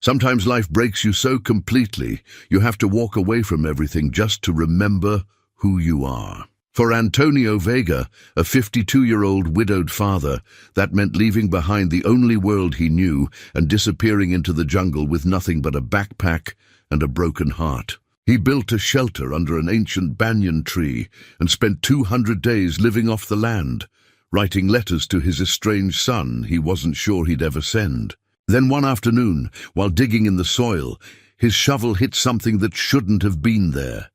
Sometimes life breaks you so completely, you have to walk away from everything just to remember who you are. For Antonio Vega, a 52-year-old widowed father, that meant leaving behind the only world he knew and disappearing into the jungle with nothing but a backpack and a broken heart. He built a shelter under an ancient banyan tree and spent 200 days living off the land, writing letters to his estranged son he wasn't sure he'd ever send. Then one afternoon, while digging in the soil, his shovel hit something that shouldn't have been there.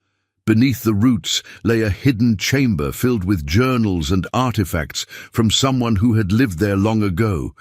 Beneath the roots lay a hidden chamber filled with journals and artifacts from someone who had lived there long ago,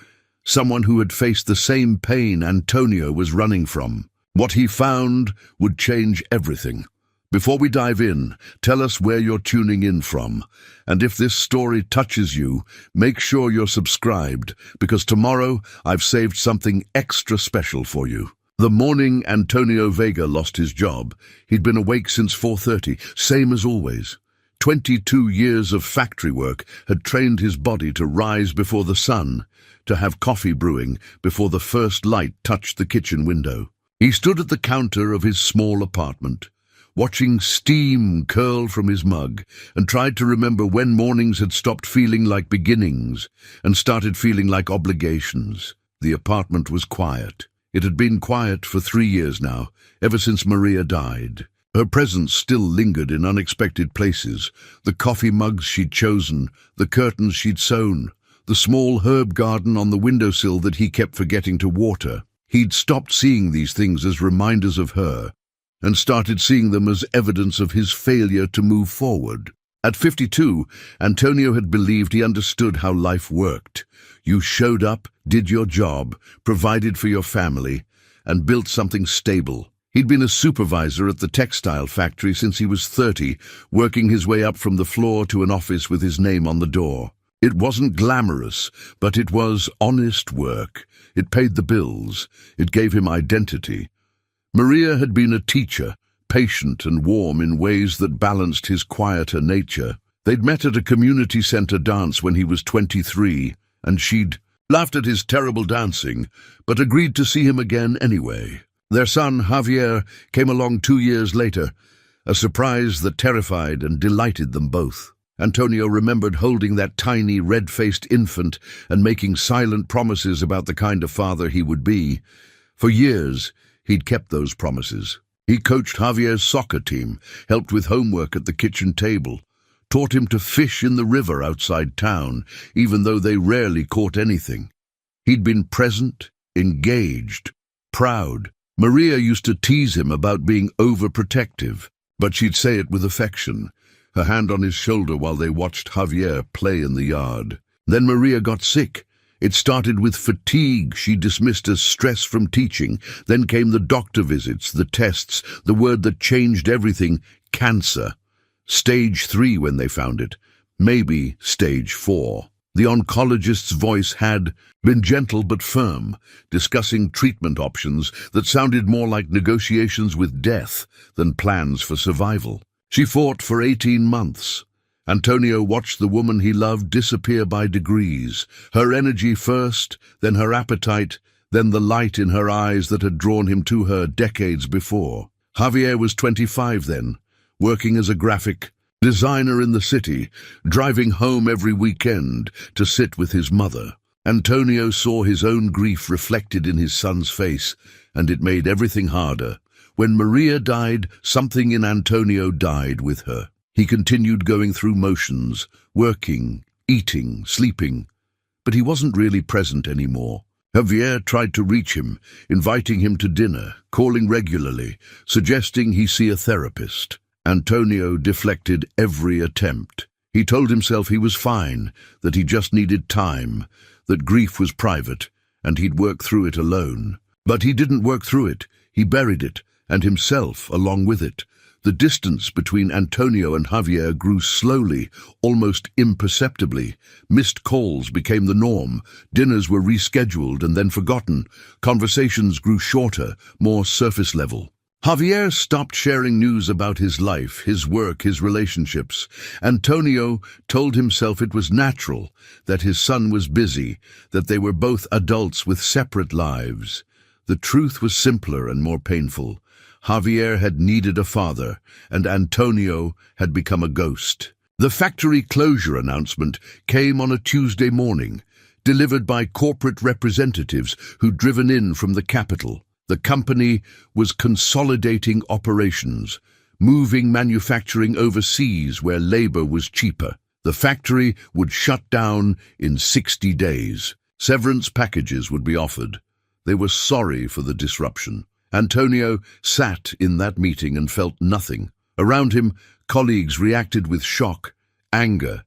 someone who had faced the same pain Antonio was running from. What he found would change everything. Before we dive in, tell us where you're tuning in from, and if this story touches you, make sure you're subscribed, because tomorrow I've saved something extra special for you. The morning Antonio Vega lost his job, he'd been awake since 4:30, same as always. 22 years of factory work had trained his body to rise before the sun, to have coffee brewing before the first light touched the kitchen window. He stood at the counter of his small apartment, watching steam curl from his mug, and tried to remember when mornings had stopped feeling like beginnings and started feeling like obligations. The apartment was quiet. It had been quiet for 3 years now, ever since Maria died. Her presence still lingered in unexpected places: the coffee mugs she'd chosen, the curtains she'd sewn, the small herb garden on the windowsill that he kept forgetting to water. He'd stopped seeing these things as reminders of her, and started seeing them as evidence of his failure to move forward. At 52, Antonio had believed he understood how life worked. You showed up, did your job, provided for your family, and built something stable. He'd been a supervisor at the textile factory since he was 30, working his way up from the floor to an office with his name on the door. It wasn't glamorous, but it was honest work. It paid the bills. It gave him identity. Maria had been a teacher, patient and warm in ways that balanced his quieter nature. They'd met at a community center dance when he was 23, and she'd laughed at his terrible dancing, but agreed to see him again anyway. Their son, Javier, came along 2 years later, a surprise that terrified and delighted them both. Antonio remembered holding that tiny, red-faced infant and making silent promises about the kind of father he would be. For years, he'd kept those promises. He coached Javier's soccer team, helped with homework at the kitchen table, taught him to fish in the river outside town, even though they rarely caught anything. He'd been present, engaged, proud. Maria used to tease him about being overprotective, but she'd say it with affection, her hand on his shoulder while they watched Javier play in the yard. Then Maria got sick. It started with fatigue she dismissed as stress from teaching. Then came the doctor visits, the tests, the word that changed everything: cancer. Stage 3 when they found it. Maybe stage 4. The oncologist's voice had been gentle but firm, discussing treatment options that sounded more like negotiations with death than plans for survival. She fought for 18 months. Antonio watched the woman he loved disappear by degrees, her energy first, then her appetite, then the light in her eyes that had drawn him to her decades before. Javier was 25 then, working as a graphic designer in the city, driving home every weekend to sit with his mother. Antonio saw his own grief reflected in his son's face, and it made everything harder. When Maria died, something in Antonio died with her. He continued going through motions, working, eating, sleeping, but he wasn't really present anymore. Javier tried to reach him, inviting him to dinner, calling regularly, suggesting he see a therapist. Antonio deflected every attempt. He told himself he was fine, that he just needed time, that grief was private, and he'd work through it alone. But he didn't work through it. He buried it, and himself along with it. The distance between Antonio and Javier grew slowly, almost imperceptibly. Missed calls became the norm. Dinners were rescheduled and then forgotten. Conversations grew shorter, more surface level. Javier stopped sharing news about his life, his work, his relationships. Antonio told himself it was natural, that his son was busy, that they were both adults with separate lives. The truth was simpler and more painful. Javier had needed a father, and Antonio had become a ghost. The factory closure announcement came on a Tuesday morning, delivered by corporate representatives who'd driven in from the capital. The company was consolidating operations, moving manufacturing overseas where labor was cheaper. The factory would shut down in 60 days. Severance packages would be offered. They were sorry for the disruption. Antonio sat in that meeting and felt nothing. Around him, colleagues reacted with shock, anger,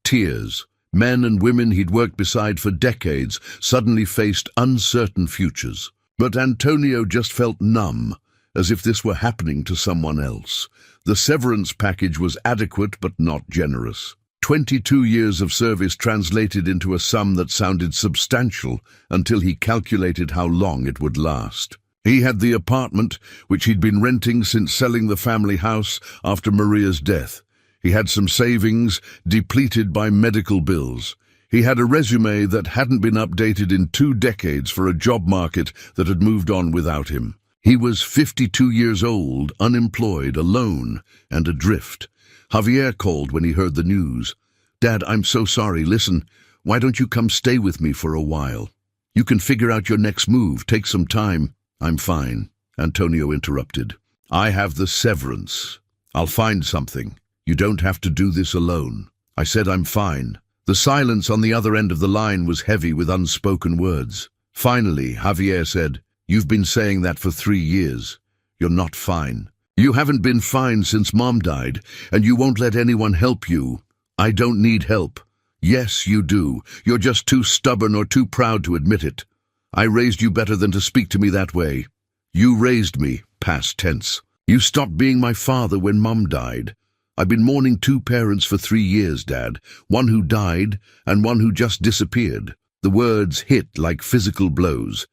tears. Men and women he'd worked beside for decades suddenly faced uncertain futures. But Antonio just felt numb, as if this were happening to someone else. The severance package was adequate but not generous. 22 years of service translated into a sum that sounded substantial until he calculated how long it would last. He had the apartment, which he'd been renting since selling the family house after Maria's death. He had some savings, depleted by medical bills. He had a resume that hadn't been updated in 2 decades for a job market that had moved on without him. He was 52 years old, unemployed, alone, and adrift. Javier called when he heard the news. "Dad, I'm so sorry. Listen, why don't you come stay with me for a while? You can figure out your next move. Take some time." "I'm fine," Antonio interrupted. "I have the severance. I'll find something. You don't have to do this alone." I said I'm fine. The silence on the other end of the line was heavy with unspoken words. Finally, Javier said, "You've been saying that for 3 years. You're not fine. You haven't been fine since Mom died, and you won't let anyone help you." "I don't need help." "Yes, you do. You're just too stubborn or too proud to admit it. I raised you better than to speak to me that way. You raised me, past tense. You stopped being my father when Mom died. I've been mourning 2 parents for 3 years, Dad. One who died and one who just disappeared." The words hit like physical blows.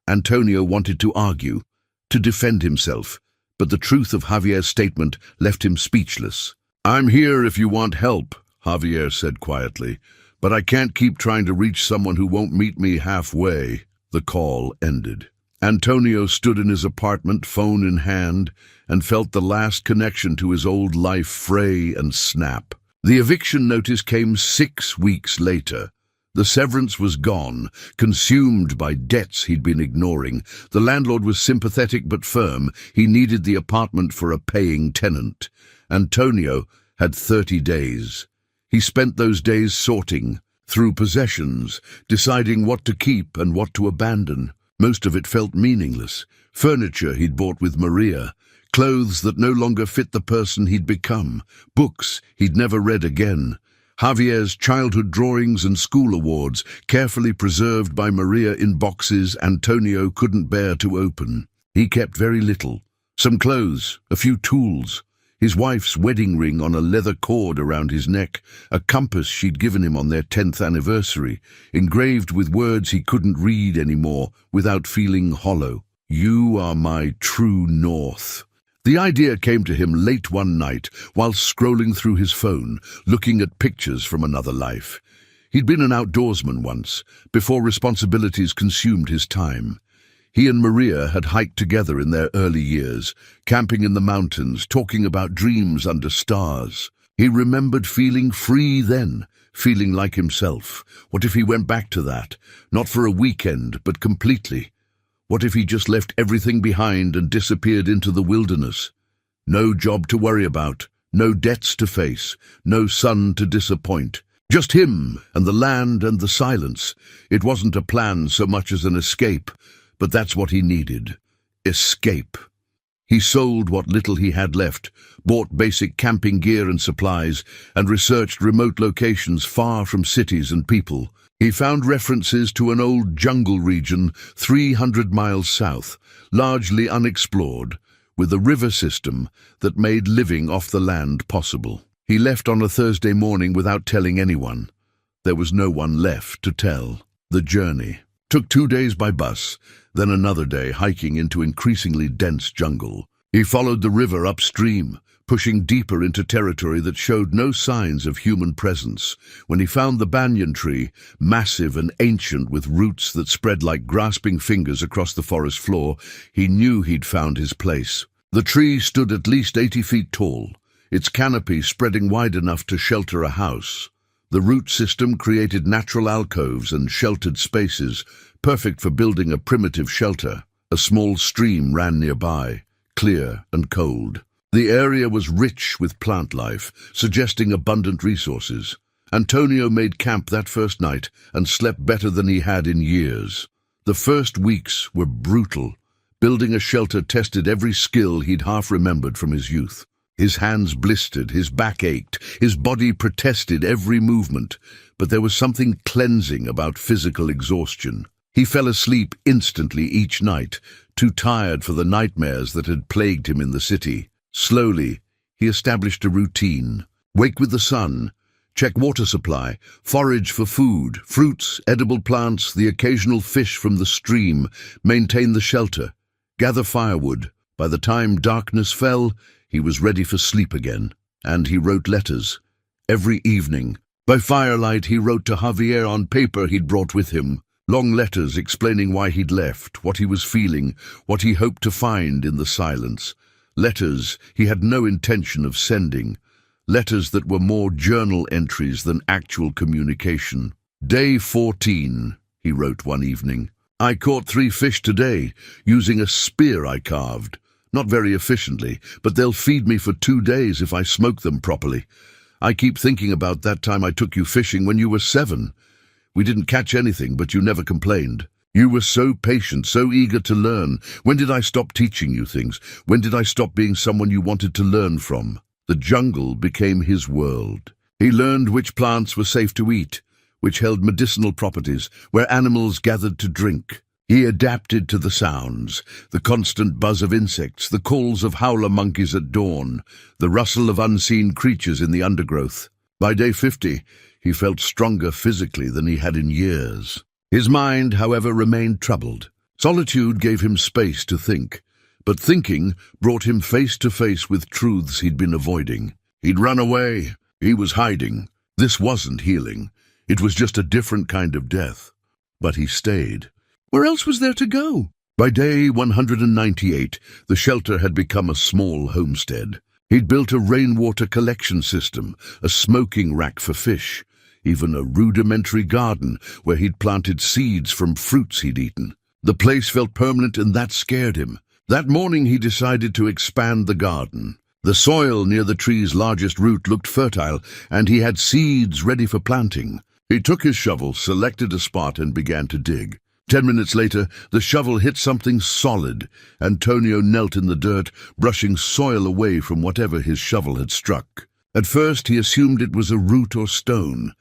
Antonio wanted to argue, to defend himself, but the truth of Javier's statement left him speechless. "I'm here if you want help," Javier said quietly, "but I can't keep trying to reach someone who won't meet me halfway." The call ended. Antonio stood in his apartment, phone in hand, and felt the last connection to his old life fray and snap. The eviction notice came 6 weeks later. The severance was gone, consumed by debts he'd been ignoring. The landlord was sympathetic but firm. He needed the apartment for a paying tenant. Antonio had 30 days. He spent those days sorting through possessions, deciding what to keep and what to abandon. Most of it felt meaningless. Furniture he'd bought with Maria, clothes that no longer fit the person he'd become, books he'd never read again. Javier's childhood drawings and school awards, carefully preserved by Maria in boxes Antonio couldn't bear to open. He kept very little. Some clothes, a few tools, his wife's wedding ring on a leather cord around his neck, a compass she'd given him on their 10th anniversary, engraved with words he couldn't read anymore without feeling hollow. "You are my true north." The idea came to him late one night while scrolling through his phone, looking at pictures from another life. He'd been an outdoorsman once, before responsibilities consumed his time. He and Maria had hiked together in their early years, camping in the mountains, talking about dreams under stars. He remembered feeling free then, feeling like himself. What if he went back to that? Not for a weekend, but completely. What if he just left everything behind and disappeared into the wilderness? No job to worry about, no debts to face, no son to disappoint. Just him and the land and the silence. It wasn't a plan so much as an escape, but that's what he needed. Escape. He sold what little he had left, bought basic camping gear and supplies, and researched remote locations far from cities and people. He found references to an old jungle region 300 miles south, largely unexplored, with a river system that made living off the land possible. He left on a Thursday morning without telling anyone. There was no one left to tell. The journey took 2 days by bus, then another day hiking into increasingly dense jungle. He followed the river upstream, pushing deeper into territory that showed no signs of human presence. When he found the banyan tree, massive and ancient with roots that spread like grasping fingers across the forest floor, he knew he'd found his place. The tree stood at least 80 feet tall, its canopy spreading wide enough to shelter a house. The root system created natural alcoves and sheltered spaces, perfect for building a primitive shelter. A small stream ran nearby, clear and cold. The area was rich with plant life, suggesting abundant resources. Antonio made camp that first night and slept better than he had in years. The first weeks were brutal. Building a shelter tested every skill he'd half remembered from his youth. His hands blistered, his back ached, his body protested every movement, but there was something cleansing about physical exhaustion. He fell asleep instantly each night, too tired for the nightmares that had plagued him in the city. Slowly, he established a routine. Wake with the sun, check water supply, forage for food, fruits, edible plants, the occasional fish from the stream, maintain the shelter, gather firewood. By the time darkness fell, he was ready for sleep again, and he wrote letters. Every evening, by firelight, he wrote to Javier on paper he'd brought with him. Long letters explaining why he'd left, what he was feeling, what he hoped to find in the silence. Letters he had no intention of sending. Letters that were more journal entries than actual communication. Day 14, he wrote one evening. I caught 3 fish today, using a spear I carved. Not very efficiently, but they'll feed me for 2 days if I smoke them properly. I keep thinking about that time I took you fishing when you were 7. We didn't catch anything, but you never complained. You were so patient, so eager to learn. When did I stop teaching you things? When did I stop being someone you wanted to learn from? The jungle became his world. He learned which plants were safe to eat, which held medicinal properties, where animals gathered to drink. He adapted to the sounds, the constant buzz of insects, the calls of howler monkeys at dawn, the rustle of unseen creatures in the undergrowth. By day 50, he felt stronger physically than he had in years. His mind, however, remained troubled. Solitude gave him space to think, but thinking brought him face to face with truths he'd been avoiding. He'd run away. He was hiding. This wasn't healing. It was just a different kind of death. But he stayed. Where else was there to go? By day 198, the shelter had become a small homestead. He'd built a rainwater collection system, a smoking rack for fish, even a rudimentary garden where he'd planted seeds from fruits he'd eaten. The place felt permanent, and that scared him. That morning he decided to expand the garden. The soil near the tree's largest root looked fertile, and he had seeds ready for planting. He took his shovel, selected a spot, and began to dig. 10 minutes later, the shovel hit something solid. Antonio knelt in the dirt, brushing soil away from whatever his shovel had struck. At first, he assumed it was a root or stone,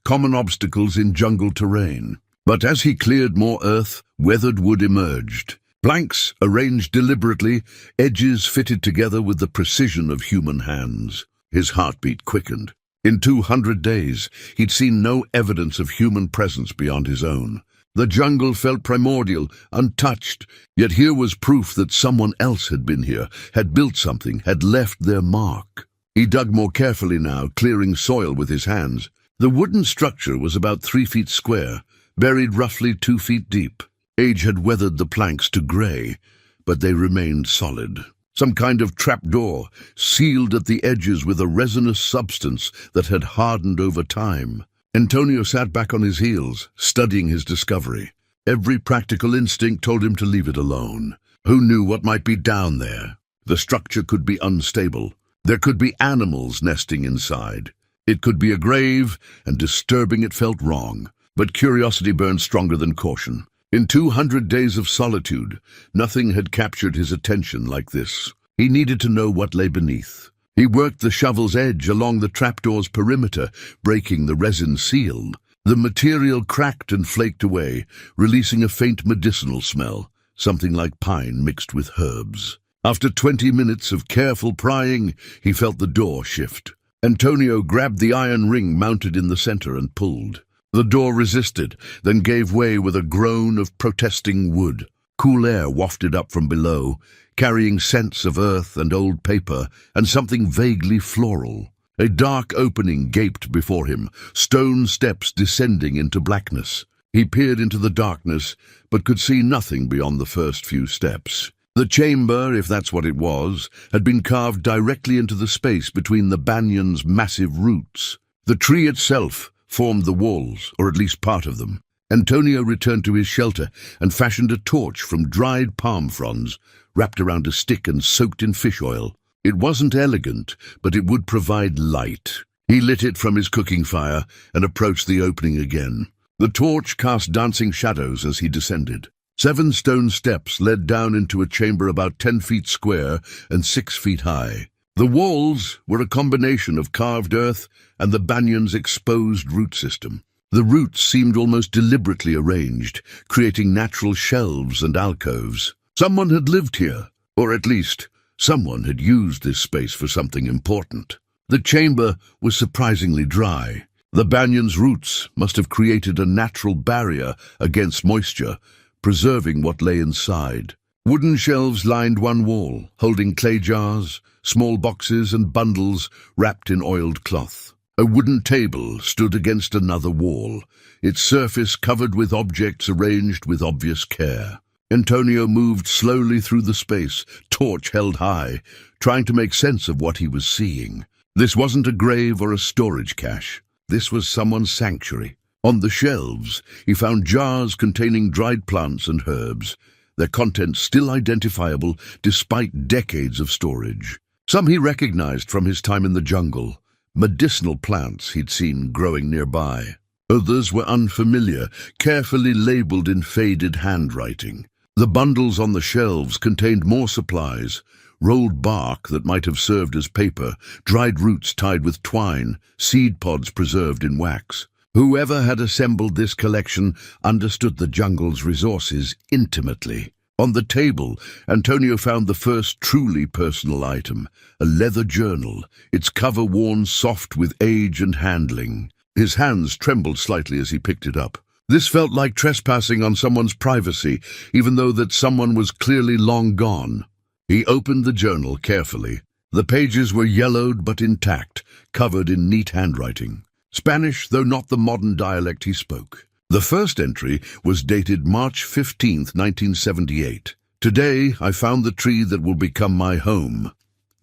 common obstacles in jungle terrain. But as he cleared more earth, weathered wood emerged. Planks arranged deliberately, edges fitted together with the precision of human hands. His heartbeat quickened. In 200 days, he'd seen no evidence of human presence beyond his own. The jungle felt primordial, untouched, yet here was proof that someone else had been here, had built something, had left their mark. He dug more carefully now, clearing soil with his hands. The wooden structure was about 3 feet square, buried roughly 2 feet deep. Age had weathered the planks to gray, but they remained solid. Some kind of trapdoor, sealed at the edges with a resinous substance that had hardened over time. Antonio sat back on his heels, studying his discovery. Every practical instinct told him to leave it alone. Who knew what might be down there? The structure could be unstable. There could be animals nesting inside. It could be a grave, and disturbing it felt wrong. But curiosity burned stronger than caution. In 200 days of solitude, nothing had captured his attention like this. He needed to know what lay beneath. He worked the shovel's edge along the trapdoor's perimeter, breaking the resin seal. The material cracked and flaked away, releasing a faint medicinal smell, something like pine mixed with herbs. After 20 minutes of careful prying, he felt the door shift. Antonio grabbed the iron ring mounted in the center and pulled. The door resisted, then gave way with a groan of protesting wood. Cool air wafted up from below, carrying scents of earth and old paper and something vaguely floral. A dark opening gaped before him, stone steps descending into blackness. He peered into the darkness, but could see nothing beyond the first few steps. The chamber, if that's what it was, had been carved directly into the space between the banyan's massive roots. The tree itself formed the walls, or at least part of them. Antonio returned to his shelter and fashioned a torch from dried palm fronds, wrapped around a stick and soaked in fish oil. It wasn't elegant, but it would provide light. He lit it from his cooking fire and approached the opening again. The torch cast dancing shadows as he descended. 7 stone steps led down into a chamber about 10 feet square and 6 feet high. The walls were a combination of carved earth and the banyan's exposed root system. The roots seemed almost deliberately arranged, creating natural shelves and alcoves. Someone had lived here, or at least, someone had used this space for something important. The chamber was surprisingly dry. The banyan's roots must have created a natural barrier against moisture, preserving what lay inside. Wooden shelves lined one wall, holding clay jars, small boxes and bundles wrapped in oiled cloth. A wooden table stood against another wall, its surface covered with objects arranged with obvious care. Antonio moved slowly through the space, torch held high, trying to make sense of what he was seeing. This wasn't a grave or a storage cache. This was someone's sanctuary. On the shelves, he found jars containing dried plants and herbs, their contents still identifiable despite decades of storage. Some he recognized from his time in the jungle, medicinal plants he'd seen growing nearby. Others were unfamiliar, carefully labeled in faded handwriting. The bundles on the shelves contained more supplies, rolled bark that might have served as paper, dried roots tied with twine, seed pods preserved in wax. Whoever had assembled this collection understood the jungle's resources intimately. On the table, Antonio found the first truly personal item, a leather journal, its cover worn soft with age and handling. His hands trembled slightly as he picked it up. This felt like trespassing on someone's privacy, even though that someone was clearly long gone. He opened the journal carefully. The pages were yellowed but intact, covered in neat handwriting. Spanish, though not the modern dialect he spoke. The first entry was dated March 15, 1978. "Today, I found the tree that will become my home,"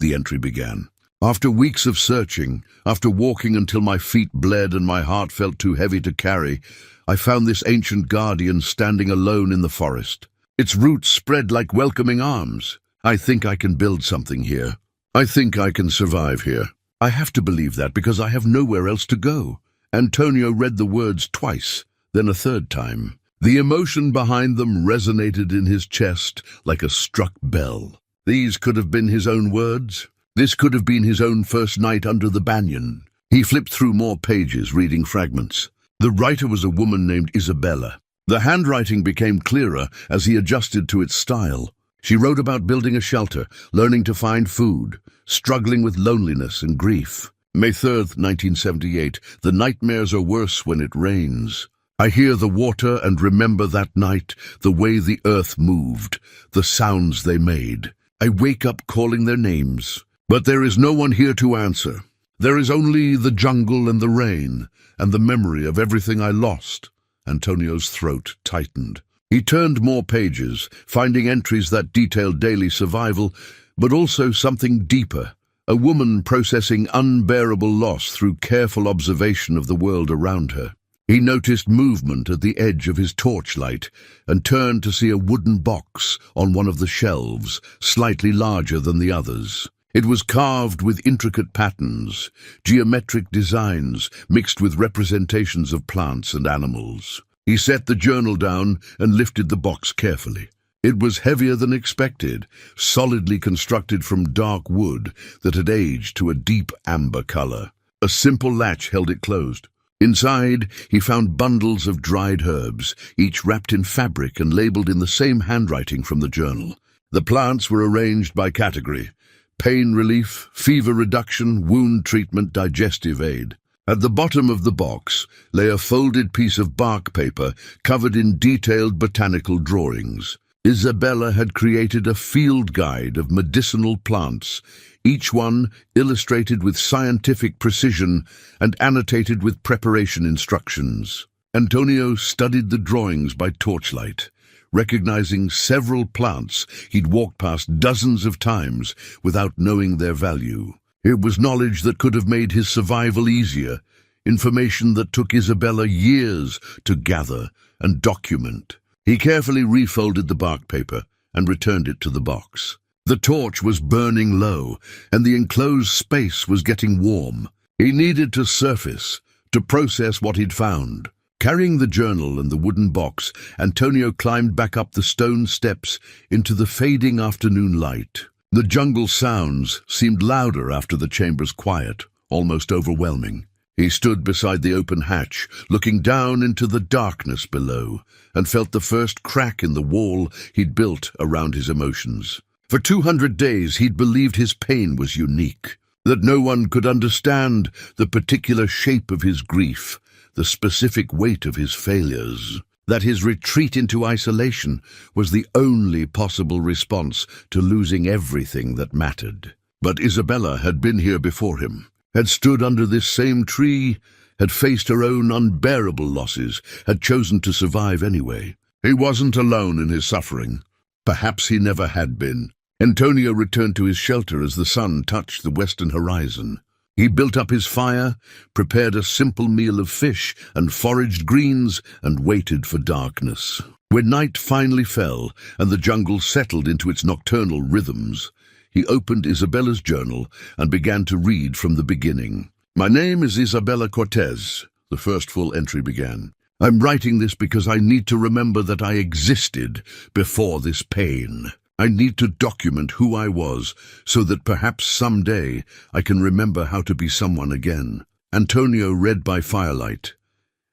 the entry began. "After weeks of searching, after walking until my feet bled and my heart felt too heavy to carry, I found this ancient guardian standing alone in the forest. Its roots spread like welcoming arms. I think I can build something here. I think I can survive here. I have to believe that because I have nowhere else to go." Antonio read the words twice, then a third time. The emotion behind them resonated in his chest like a struck bell. These could have been his own words. This could have been his own first night under the banyan. He flipped through more pages, reading fragments. The writer was a woman named Isabella. The handwriting became clearer as he adjusted to its style. She wrote about building a shelter, learning to find food, struggling with loneliness and grief. May 3rd, 1978. "The nightmares are worse when it rains. I hear the water and remember that night, the way the earth moved, the sounds they made. I wake up calling their names, but there is no one here to answer. There is only the jungle and the rain, and the memory of everything I lost." Antonio's throat tightened. He turned more pages, finding entries that detailed daily survival, but also something deeper, a woman processing unbearable loss through careful observation of the world around her. He noticed movement at the edge of his torchlight and turned to see a wooden box on one of the shelves, slightly larger than the others. It was carved with intricate patterns, geometric designs mixed with representations of plants and animals. He set the journal down and lifted the box carefully. It was heavier than expected, solidly constructed from dark wood that had aged to a deep amber color. A simple latch held it closed. Inside, he found bundles of dried herbs, each wrapped in fabric and labeled in the same handwriting from the journal. The plants were arranged by category: pain relief, fever reduction, wound treatment, digestive aid. At the bottom of the box lay a folded piece of bark paper covered in detailed botanical drawings. Isabella had created a field guide of medicinal plants, each one illustrated with scientific precision and annotated with preparation instructions. Antonio studied the drawings by torchlight, recognizing several plants he'd walked past dozens of times without knowing their value. It was knowledge that could have made his survival easier, information that took Isabella years to gather and document. He carefully refolded the bark paper and returned it to the box. The torch was burning low, and the enclosed space was getting warm. He needed to surface, to process what he'd found. Carrying the journal and the wooden box, Antonio climbed back up the stone steps into the fading afternoon light. The jungle sounds seemed louder after the chamber's quiet, almost overwhelming. He stood beside the open hatch, looking down into the darkness below, and felt the first crack in the wall he'd built around his emotions. For 200 days he'd believed his pain was unique, that no one could understand the particular shape of his grief, the specific weight of his failures, that his retreat into isolation was the only possible response to losing everything that mattered. But Isabella had been here before him, had stood under this same tree, had faced her own unbearable losses, had chosen to survive anyway. He wasn't alone in his suffering. Perhaps he never had been. Antonio returned to his shelter as the sun touched the western horizon. He built up his fire, prepared a simple meal of fish and foraged greens, and waited for darkness. When night finally fell and the jungle settled into its nocturnal rhythms, he opened Isabella's journal and began to read from the beginning. "My name is Isabella Cortez," the first full entry began. "I'm writing this because I need to remember that I existed before this pain. I need to document who I was so that perhaps someday I can remember how to be someone again." Antonio read by firelight,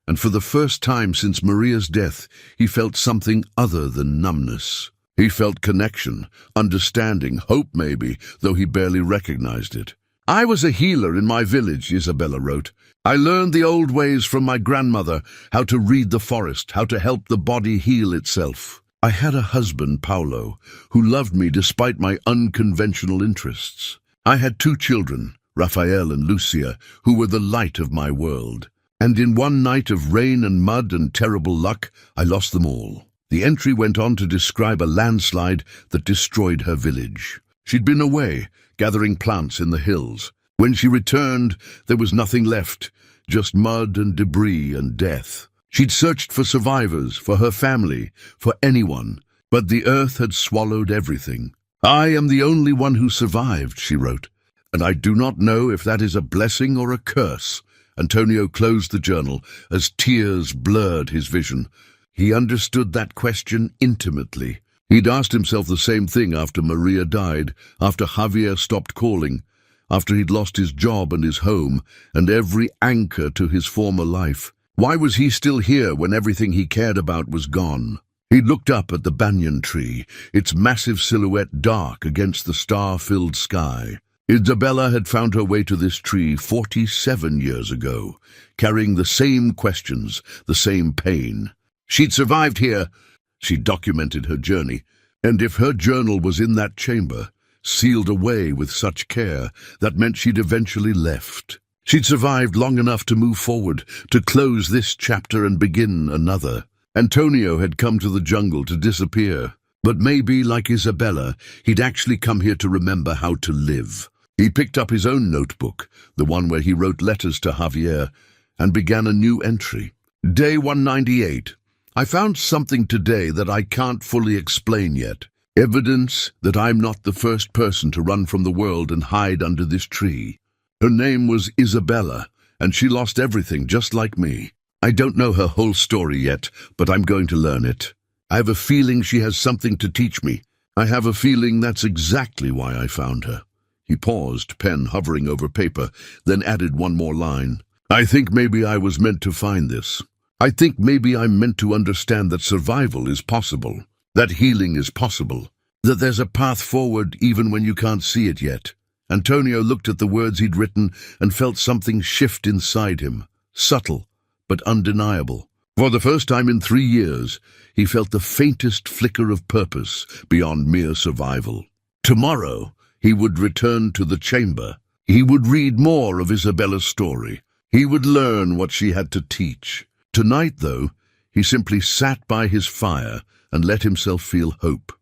and for the first time since Maria's death, he felt something other than numbness. He felt connection, understanding, hope maybe, though he barely recognized it. "I was a healer in my village," Isabella wrote. "I learned the old ways from my grandmother, how to read the forest, how to help the body heal itself. I had a husband, Paulo, who loved me despite my unconventional interests. I had 2 children, Raphael and Lucia, who were the light of my world. And in one night of rain and mud and terrible luck, I lost them all." The entry went on to describe a landslide that destroyed her village. She'd been away, gathering plants in the hills. When she returned, there was nothing left, just mud and debris and death. She'd searched for survivors, for her family, for anyone, but the earth had swallowed everything. "I am the only one who survived," she wrote, "and I do not know if that is a blessing or a curse." Antonio closed the journal as tears blurred his vision. He understood that question intimately. He'd asked himself the same thing after Maria died, after Javier stopped calling, after he'd lost his job and his home, and every anchor to his former life. Why was he still here when everything he cared about was gone? He looked up at the banyan tree, its massive silhouette dark against the star-filled sky. Isabella had found her way to this tree 47 years ago, carrying the same questions, the same pain. She'd survived here. She documented her journey, and if her journal was in that chamber, sealed away with such care, that meant she'd eventually left. She'd survived long enough to move forward, to close this chapter and begin another. Antonio had come to the jungle to disappear, but maybe, like Isabella, he'd actually come here to remember how to live. He picked up his own notebook, the one where he wrote letters to Javier, and began a new entry. Day 198. I found something today that I can't fully explain yet. Evidence that I'm not the first person to run from the world and hide under this tree. Her name was Isabella, and she lost everything just like me. I don't know her whole story yet, but I'm going to learn it. I have a feeling she has something to teach me. I have a feeling that's exactly why I found her. He paused, pen hovering over paper, then added one more line. I think maybe I was meant to find this. I think maybe I'm meant to understand that survival is possible, that healing is possible, that there's a path forward even when you can't see it yet. Antonio looked at the words he'd written and felt something shift inside him, subtle but undeniable. For the first time in 3 years, he felt the faintest flicker of purpose beyond mere survival. Tomorrow, he would return to the chamber. He would read more of Isabella's story. He would learn what she had to teach. Tonight, though, he simply sat by his fire and let himself feel hope.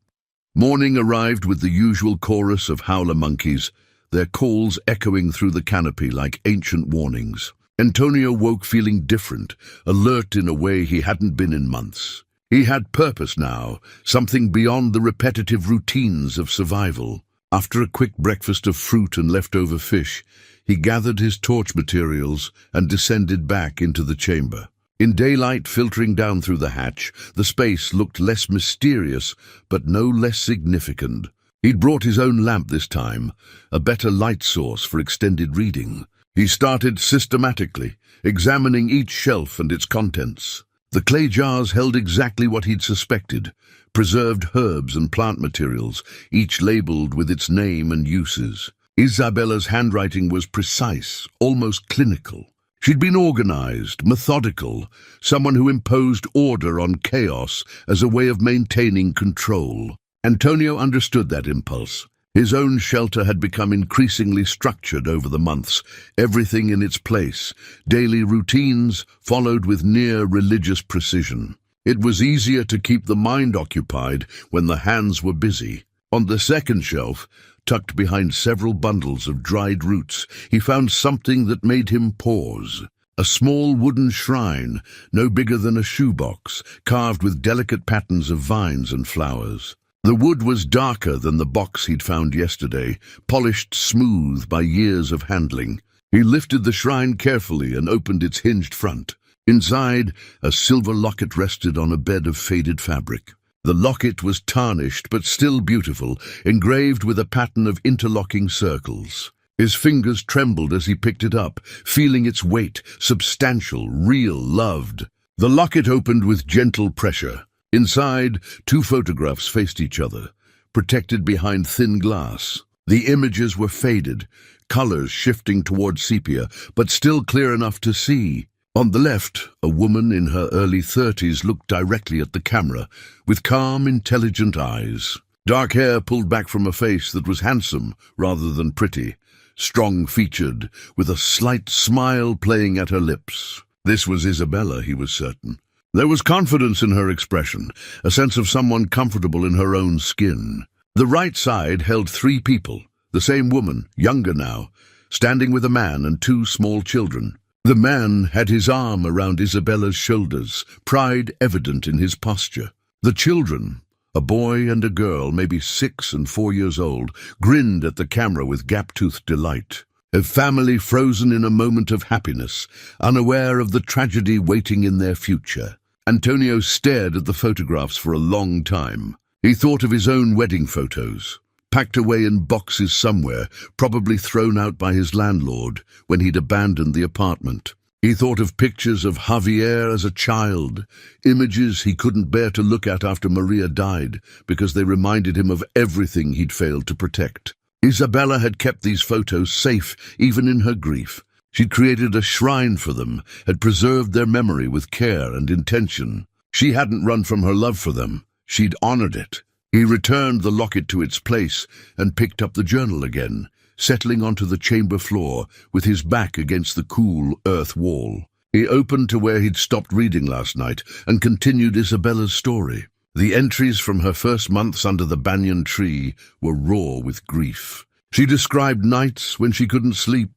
Morning arrived with the usual chorus of howler monkeys, their calls echoing through the canopy like ancient warnings. Antonio woke feeling different, alert in a way he hadn't been in months. He had purpose now, something beyond the repetitive routines of survival. After a quick breakfast of fruit and leftover fish, he gathered his torch materials and descended back into the chamber. In daylight filtering down through the hatch, the space looked less mysterious, but no less significant. He'd brought his own lamp this time, a better light source for extended reading. He started systematically, examining each shelf and its contents. The clay jars held exactly what he'd suspected, preserved herbs and plant materials, each labeled with its name and uses. Isabella's handwriting was precise, almost clinical. She'd been organized, methodical, someone who imposed order on chaos as a way of maintaining control. Antonio understood that impulse. His own shelter had become increasingly structured over the months, everything in its place, daily routines followed with near religious precision. It was easier to keep the mind occupied when the hands were busy. On the second shelf, tucked behind several bundles of dried roots, he found something that made him pause. A small wooden shrine, no bigger than a shoebox, carved with delicate patterns of vines and flowers. The wood was darker than the box he'd found yesterday, polished smooth by years of handling. He lifted the shrine carefully and opened its hinged front. Inside, a silver locket rested on a bed of faded fabric. The locket was tarnished but still beautiful, engraved with a pattern of interlocking circles. His fingers trembled as he picked it up, feeling its weight, substantial, real, loved. The locket opened with gentle pressure. Inside, 2 photographs faced each other, protected behind thin glass. The images were faded, colors shifting toward sepia, but still clear enough to see. On the left, a woman in her early 30s looked directly at the camera, with calm, intelligent eyes. Dark hair pulled back from a face that was handsome rather than pretty, strong-featured, with a slight smile playing at her lips. This was Isabella, he was certain. There was confidence in her expression, a sense of someone comfortable in her own skin. The right side held 3 people, the same woman, younger now, standing with a man and 2 small children. The man had his arm around Isabella's shoulders, pride evident in his posture. The children, a boy and a girl, maybe 6 and 4 years old, grinned at the camera with gap-toothed delight. A family frozen in a moment of happiness, unaware of the tragedy waiting in their future. Antonio stared at the photographs for a long time. He thought of his own wedding photos, packed away in boxes somewhere, probably thrown out by his landlord when he'd abandoned the apartment. He thought of pictures of Javier as a child, images he couldn't bear to look at after Maria died because they reminded him of everything he'd failed to protect. Isabella had kept these photos safe even in her grief. She'd created a shrine for them, had preserved their memory with care and intention. She hadn't run from her love for them. She'd honored it. He returned the locket to its place and picked up the journal again, settling onto the chamber floor with his back against the cool earth wall. He opened to where he'd stopped reading last night and continued Isabella's story. The entries from her first months under the banyan tree were raw with grief. She described nights when she couldn't sleep,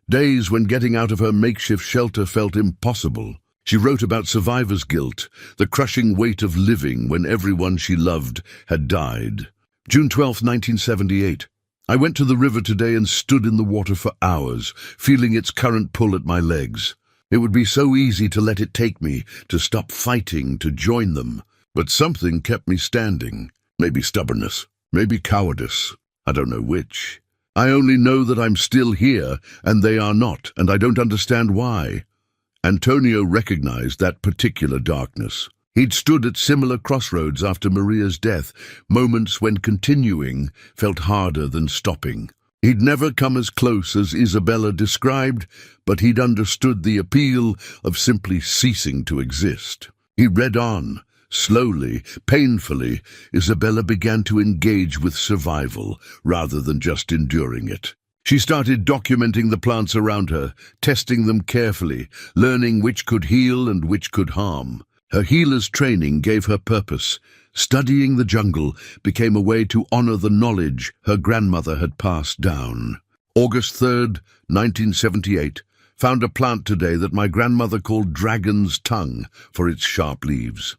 days when getting out of her makeshift shelter felt impossible. She wrote about survivor's guilt, the crushing weight of living when everyone she loved had died. June 12, 1978. I went to the river today and stood in the water for hours, feeling its current pull at my legs. It would be so easy to let it take me, to stop fighting, to join them. But something kept me standing. Maybe stubbornness, maybe cowardice. I don't know which. I only know that I'm still here, and they are not, and I don't understand why. Antonio recognized that particular darkness. He'd stood at similar crossroads after Maria's death, moments when continuing felt harder than stopping. He'd never come as close as Isabella described, but he'd understood the appeal of simply ceasing to exist. He read on. Slowly, painfully, Isabella began to engage with survival rather than just enduring it. She started documenting the plants around her, testing them carefully, learning which could heal and which could harm. Her healer's training gave her purpose. Studying the jungle became a way to honor the knowledge her grandmother had passed down. August 3rd, 1978. Found a plant today that my grandmother called dragon's tongue for its sharp leaves.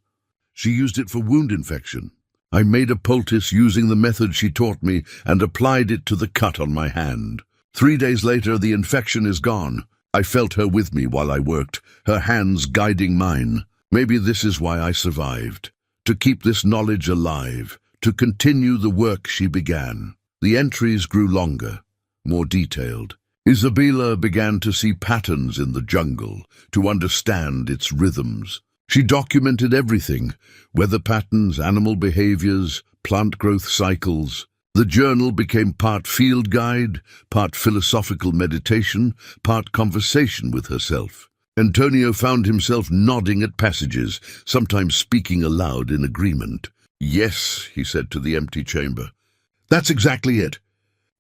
She used it for wound infection. I made a poultice using the method she taught me and applied it to the cut on my hand. 3 days later, the infection is gone. I felt her with me while I worked, her hands guiding mine. Maybe this is why I survived. To keep this knowledge alive, to continue the work she began. The entries grew longer, more detailed. Isabella began to see patterns in the jungle, to understand its rhythms. She documented everything, weather patterns, animal behaviors, plant growth cycles. The journal became part field guide, part philosophical meditation, part conversation with herself. Antonio found himself nodding at passages, sometimes speaking aloud in agreement. "Yes," he said to the empty chamber. "That's exactly it.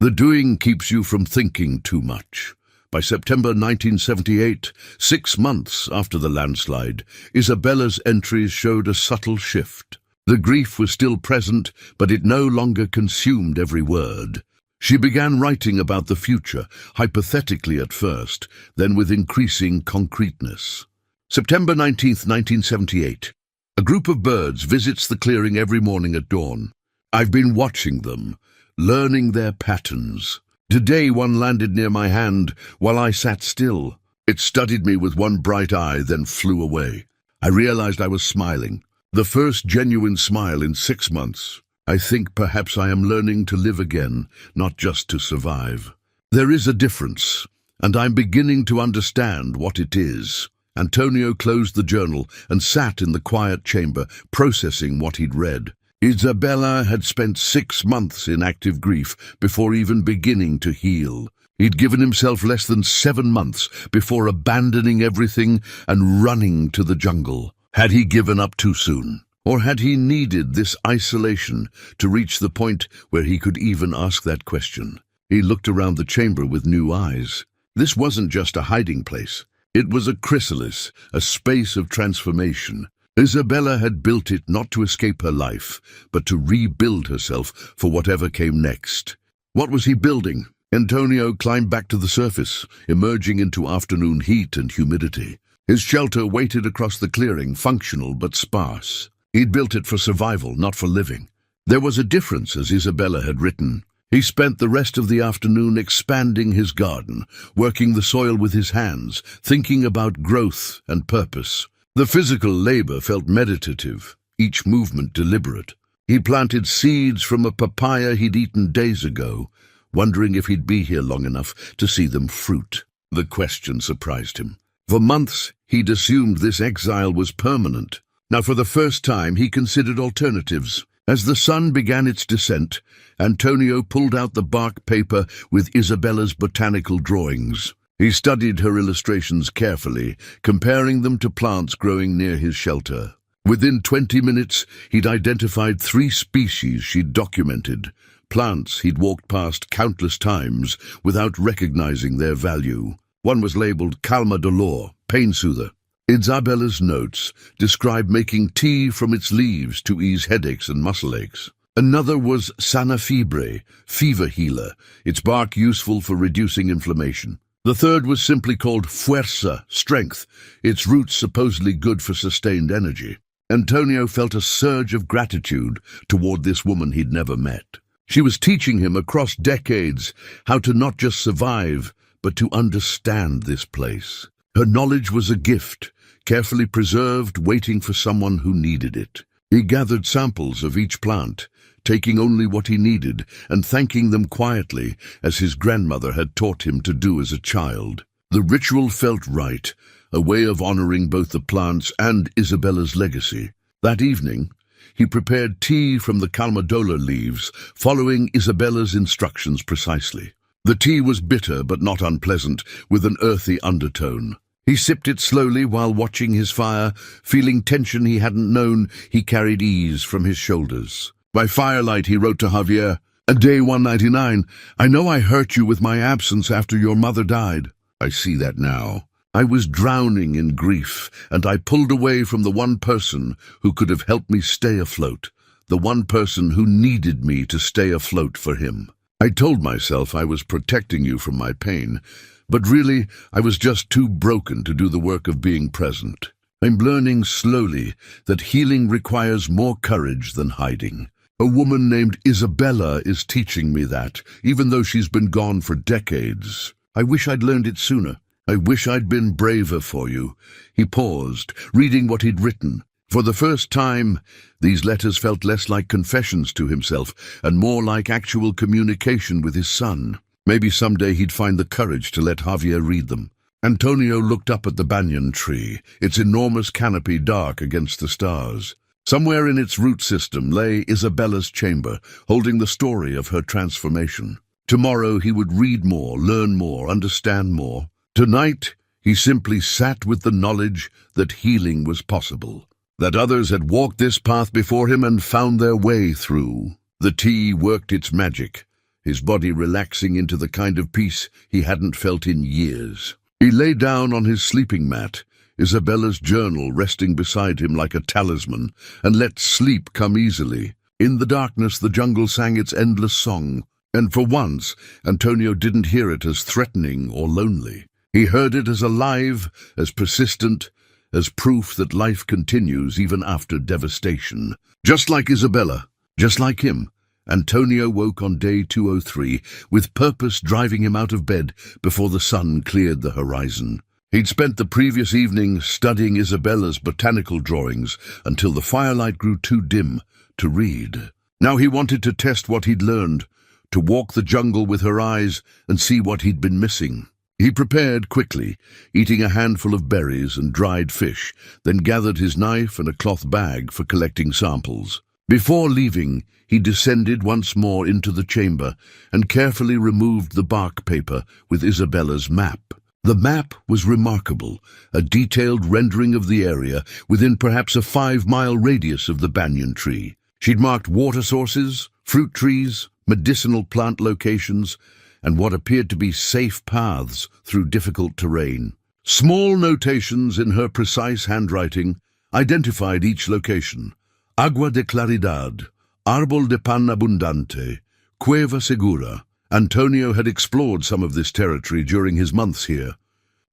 The doing keeps you from thinking too much." By September 1978, 6 months after the landslide, Isabella's entries showed a subtle shift. The grief was still present, but it no longer consumed every word. She began writing about the future, hypothetically at first, then with increasing concreteness. September 19th, 1978. A group of birds visits the clearing every morning at dawn. I've been watching them, learning their patterns. Today one landed near my hand while I sat still. It studied me with one bright eye, then flew away. I realized I was smiling. The first genuine smile in 6 months. I think perhaps I am learning to live again, not just to survive. There is a difference, and I'm beginning to understand what it is. Antonio closed the journal and sat in the quiet chamber, processing what he'd read. Isabella had spent 6 months in active grief before even beginning to heal. He'd given himself less than 7 months before abandoning everything and running to the jungle. Had he given up too soon? Or had he needed this isolation to reach the point where he could even ask that question? He looked around the chamber with new eyes. This wasn't just a hiding place. It was a chrysalis, a space of transformation. Isabella had built it not to escape her life, but to rebuild herself for whatever came next. What was he building? Antonio climbed back to the surface, emerging into afternoon heat and humidity. His shelter waited across the clearing, functional but sparse. He'd built it for survival, not for living. There was a difference, as Isabella had written. He spent the rest of the afternoon expanding his garden, working the soil with his hands, thinking about growth and purpose. The physical labor felt meditative, each movement deliberate. He planted seeds from a papaya he'd eaten days ago, wondering if he'd be here long enough to see them fruit. The question surprised him. For months, he'd assumed this exile was permanent. Now, for the first time, he considered alternatives. As the sun began its descent, Antonio pulled out the bark paper with Isabella's botanical drawings. He studied her illustrations carefully, comparing them to plants growing near his shelter. Within 20 minutes, he'd identified 3 species she'd documented, plants he'd walked past countless times without recognizing their value. One was labeled Calma Dolor, pain soother. Isabella's notes described making tea from its leaves to ease headaches and muscle aches. Another was Sana Fibre, fever healer, its bark useful for reducing inflammation. The third was simply called Fuerza, strength, its roots supposedly good for sustained energy. Antonio felt a surge of gratitude toward this woman he'd never met. She was teaching him across decades how to not just survive, but to understand this place. Her knowledge was a gift, carefully preserved, waiting for someone who needed it. He gathered samples of each plant, taking only what he needed and thanking them quietly, as his grandmother had taught him to do as a child. The ritual felt right, a way of honoring both the plants and Isabella's legacy. That evening, he prepared tea from the calmadolo leaves, following Isabella's instructions precisely. The tea was bitter but not unpleasant, with an earthy undertone. He sipped it slowly while watching his fire, feeling tension he hadn't known. He carried ease from his shoulders. By firelight he wrote to Javier, "Day 199, I know I hurt you with my absence after your mother died. I see that now. I was drowning in grief, and I pulled away from the one person who could have helped me stay afloat, the one person who needed me to stay afloat for him. I told myself I was protecting you from my pain, but really I was just too broken to do the work of being present. I'm learning slowly that healing requires more courage than hiding. A woman named Isabella is teaching me that, even though she's been gone for decades. I wish I'd learned it sooner. I wish I'd been braver for you." He paused, reading what he'd written. For the first time, these letters felt less like confessions to himself and more like actual communication with his son. Maybe someday he'd find the courage to let Javier read them. Antonio looked up at the banyan tree, its enormous canopy dark against the stars. Somewhere in its root system lay Isabella's chamber, holding the story of her transformation. Tomorrow he would read more, learn more, understand more. Tonight, he simply sat with the knowledge that healing was possible, that others had walked this path before him and found their way through. The tea worked its magic, his body relaxing into the kind of peace he hadn't felt in years. He lay down on his sleeping mat, Isabella's journal resting beside him like a talisman, and let sleep come easily. In the darkness, the jungle sang its endless song, and for once, Antonio didn't hear it as threatening or lonely. He heard it as alive, as persistent, as proof that life continues even after devastation. Just like Isabella, just like him, Antonio woke on day 203, with purpose driving him out of bed before the sun cleared the horizon. He'd spent the previous evening studying Isabella's botanical drawings until the firelight grew too dim to read. Now he wanted to test what he'd learned, to walk the jungle with her eyes and see what he'd been missing. He prepared quickly, eating a handful of berries and dried fish, then gathered his knife and a cloth bag for collecting samples. Before leaving, he descended once more into the chamber and carefully removed the bark paper with Isabella's map. The map was remarkable, a detailed rendering of the area within perhaps a 5-mile radius of the banyan tree. She'd marked water sources, fruit trees, medicinal plant locations, and what appeared to be safe paths through difficult terrain. Small notations in her precise handwriting identified each location. Agua de Claridad, Árbol de Pan Abundante, Cueva Segura. Antonio had explored some of this territory during his months here,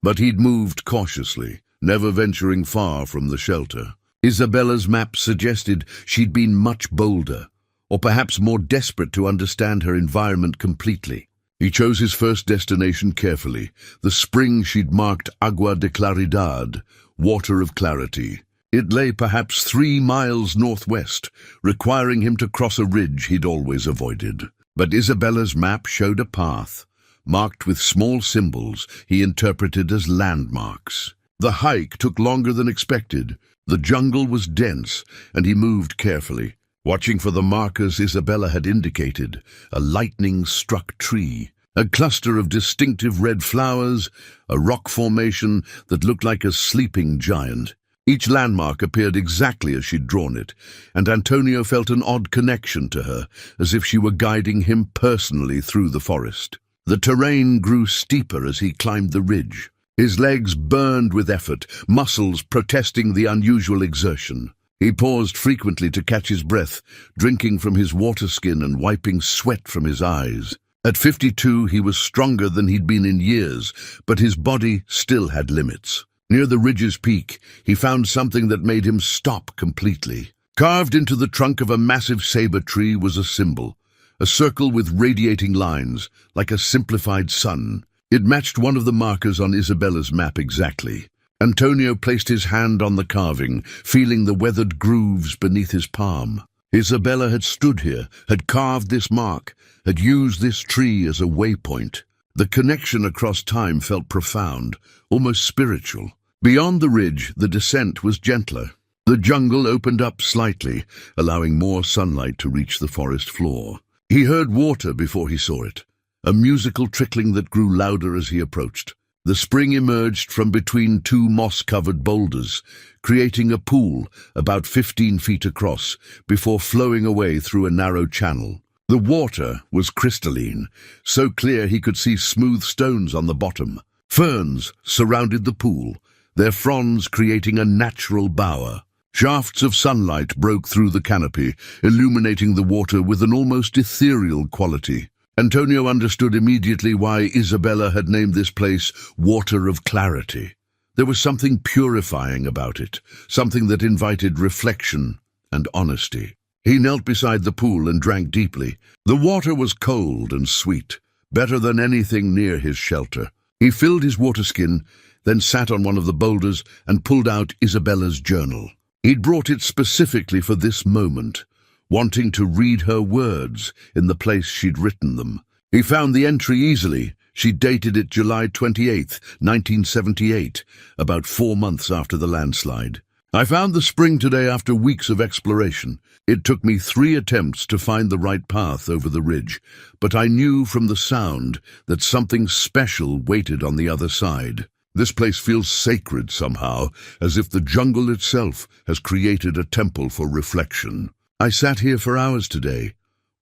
but he'd moved cautiously, never venturing far from the shelter. Isabella's map suggested she'd been much bolder, or perhaps more desperate to understand her environment completely. He chose his first destination carefully, the spring she'd marked Agua de Claridad, water of clarity. It lay perhaps 3 miles northwest, requiring him to cross a ridge he'd always avoided. But Isabella's map showed a path, marked with small symbols he interpreted as landmarks. The hike took longer than expected. The jungle was dense, and he moved carefully, watching for the markers Isabella had indicated: a lightning-struck tree, a cluster of distinctive red flowers, a rock formation that looked like a sleeping giant. Each landmark appeared exactly as she'd drawn it, and Antonio felt an odd connection to her, as if she were guiding him personally through the forest. The terrain grew steeper as he climbed the ridge. His legs burned with effort, muscles protesting the unusual exertion. He paused frequently to catch his breath, drinking from his water skin and wiping sweat from his eyes. At 52, he was stronger than he'd been in years, but his body still had limits. Near the ridge's peak, he found something that made him stop completely. Carved into the trunk of a massive saber tree was a symbol, a circle with radiating lines, like a simplified sun. It matched one of the markers on Isabella's map exactly. Antonio placed his hand on the carving, feeling the weathered grooves beneath his palm. Isabella had stood here, had carved this mark, had used this tree as a waypoint. The connection across time felt profound, almost spiritual. Beyond the ridge, the descent was gentler. The jungle opened up slightly, allowing more sunlight to reach the forest floor. He heard water before he saw it, a musical trickling that grew louder as he approached. The spring emerged from between two moss-covered boulders, creating a pool about 15 feet across before flowing away through a narrow channel. The water was crystalline, so clear he could see smooth stones on the bottom. Ferns surrounded the pool, their fronds creating a natural bower. Shafts of sunlight broke through the canopy, illuminating the water with an almost ethereal quality. Antonio understood immediately why Isabella had named this place Water of Clarity. There was something purifying about it, something that invited reflection and honesty. He knelt beside the pool and drank deeply. The water was cold and sweet, better than anything near his shelter. He filled his water skin, then sat on one of the boulders and pulled out Isabella's journal. He'd brought it specifically for this moment, wanting to read her words in the place she'd written them. He found the entry easily. She dated it July 28th, 1978, about 4 months after the landslide. I found the spring today after weeks of exploration. It took me 3 attempts to find the right path over the ridge, but I knew from the sound that something special waited on the other side. This place feels sacred somehow, as if the jungle itself has created a temple for reflection. I sat here for hours today,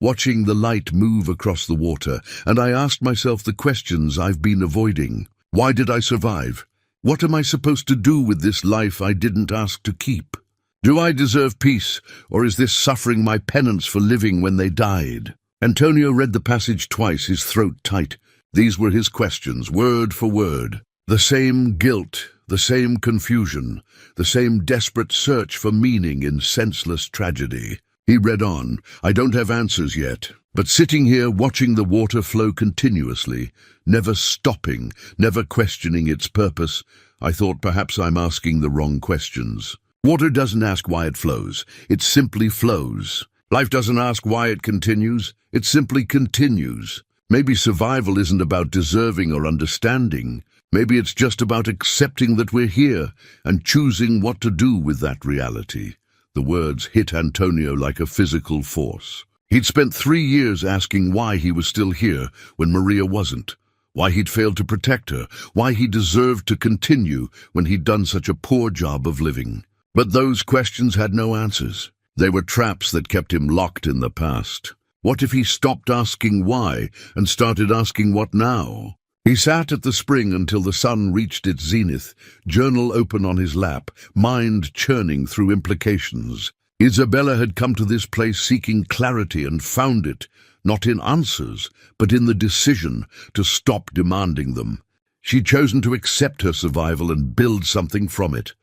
watching the light move across the water, and I asked myself the questions I've been avoiding. Why did I survive? What am I supposed to do with this life I didn't ask to keep? Do I deserve peace, or is this suffering my penance for living when they died? Antonio read the passage twice, his throat tight. These were his questions, word for word. The same guilt, the same confusion, the same desperate search for meaning in senseless tragedy. He read on. I don't have answers yet, but sitting here watching the water flow continuously, never stopping, never questioning its purpose, I thought perhaps I'm asking the wrong questions. Water doesn't ask why it flows, it simply flows. Life doesn't ask why it continues, it simply continues. Maybe survival isn't about deserving or understanding. Maybe it's just about accepting that we're here and choosing what to do with that reality. The words hit Antonio like a physical force. He'd spent 3 years asking why he was still here when Maria wasn't, why he'd failed to protect her, why he deserved to continue when he'd done such a poor job of living. But those questions had no answers. They were traps that kept him locked in the past. What if he stopped asking why and started asking what now? He sat at the spring until the sun reached its zenith, journal open on his lap, mind churning through implications. Isabella had come to this place seeking clarity and found it, not in answers, but in the decision to stop demanding them. She'd chosen to accept her survival and build something from it.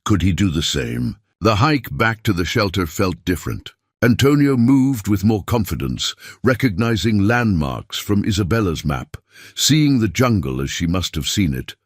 Could he do the same? The hike back to the shelter felt different. Antonio moved with more confidence, recognizing landmarks from Isabella's map, seeing the jungle as she must have seen it,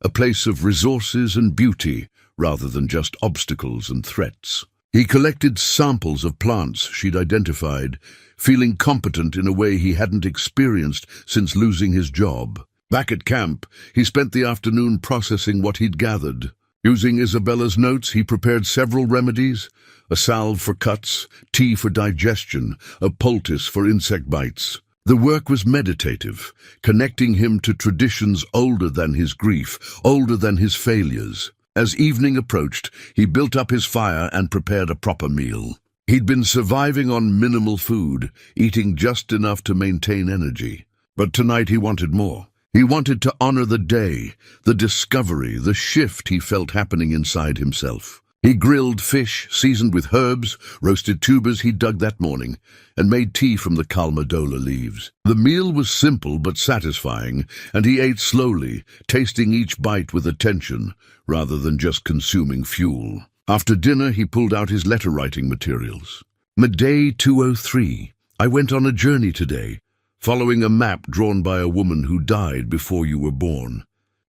a place of resources and beauty rather than just obstacles and threats. He collected samples of plants she'd identified, feeling competent in a way he hadn't experienced since losing his job. Back at camp, he spent the afternoon processing what he'd gathered. Using Isabella's notes, he prepared several remedies: a salve for cuts, tea for digestion, a poultice for insect bites. The work was meditative, connecting him to traditions older than his grief, older than his failures. As evening approached, he built up his fire and prepared a proper meal. He'd been surviving on minimal food, eating just enough to maintain energy. But tonight he wanted more. He wanted to honor the day, the discovery, the shift he felt happening inside himself. He grilled fish, seasoned with herbs, roasted tubers he'd dug that morning, and made tea from the calmadola leaves. The meal was simple but satisfying, and he ate slowly, tasting each bite with attention, rather than just consuming fuel. After dinner, he pulled out his letter-writing materials. Day 203. I went on a journey today, following a map drawn by a woman who died before you were born.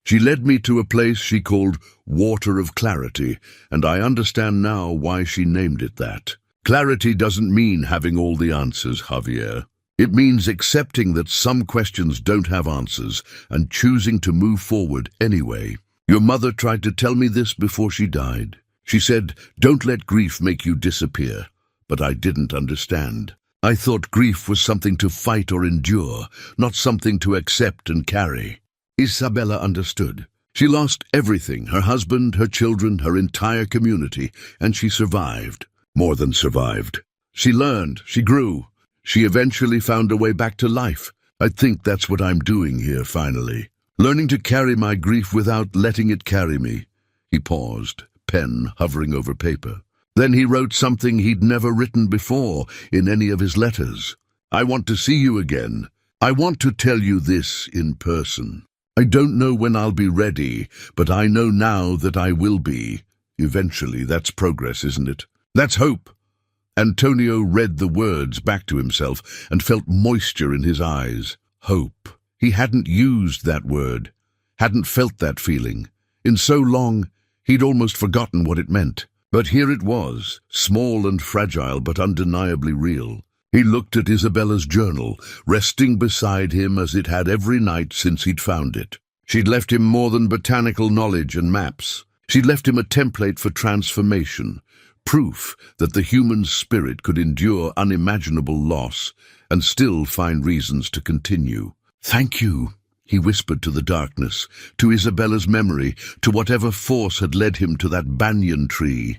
She led me to a place she called Water of Clarity, and I understand now why she named it that. Clarity doesn't mean having all the answers, Javier. It means accepting that some questions don't have answers and choosing to move forward anyway. Your mother tried to tell me this before she died. She said, "Don't let grief make you disappear." But I didn't understand. I thought grief was something to fight or endure, not something to accept and carry. Isabella understood. She lost everything, her husband, her children, her entire community, and she survived. More than survived. She learned, she grew. She eventually found a way back to life. I think that's what I'm doing here, finally. Learning to carry my grief without letting it carry me. He paused, pen hovering over paper. Then he wrote something he'd never written before in any of his letters. I want to see you again. I want to tell you this in person. I don't know when I'll be ready, but I know now that I will be. Eventually, that's progress, isn't it? That's hope. Antonio read the words back to himself and felt moisture in his eyes. Hope. He hadn't used that word, hadn't felt that feeling. In so long, he'd almost forgotten what it meant. But here it was, small and fragile but undeniably real. He looked at Isabella's journal, resting beside him as it had every night since he'd found it. She'd left him more than botanical knowledge and maps. She'd left him a template for transformation, proof that the human spirit could endure unimaginable loss and still find reasons to continue. "Thank you," he whispered to the darkness, to Isabella's memory, to whatever force had led him to that banyan tree,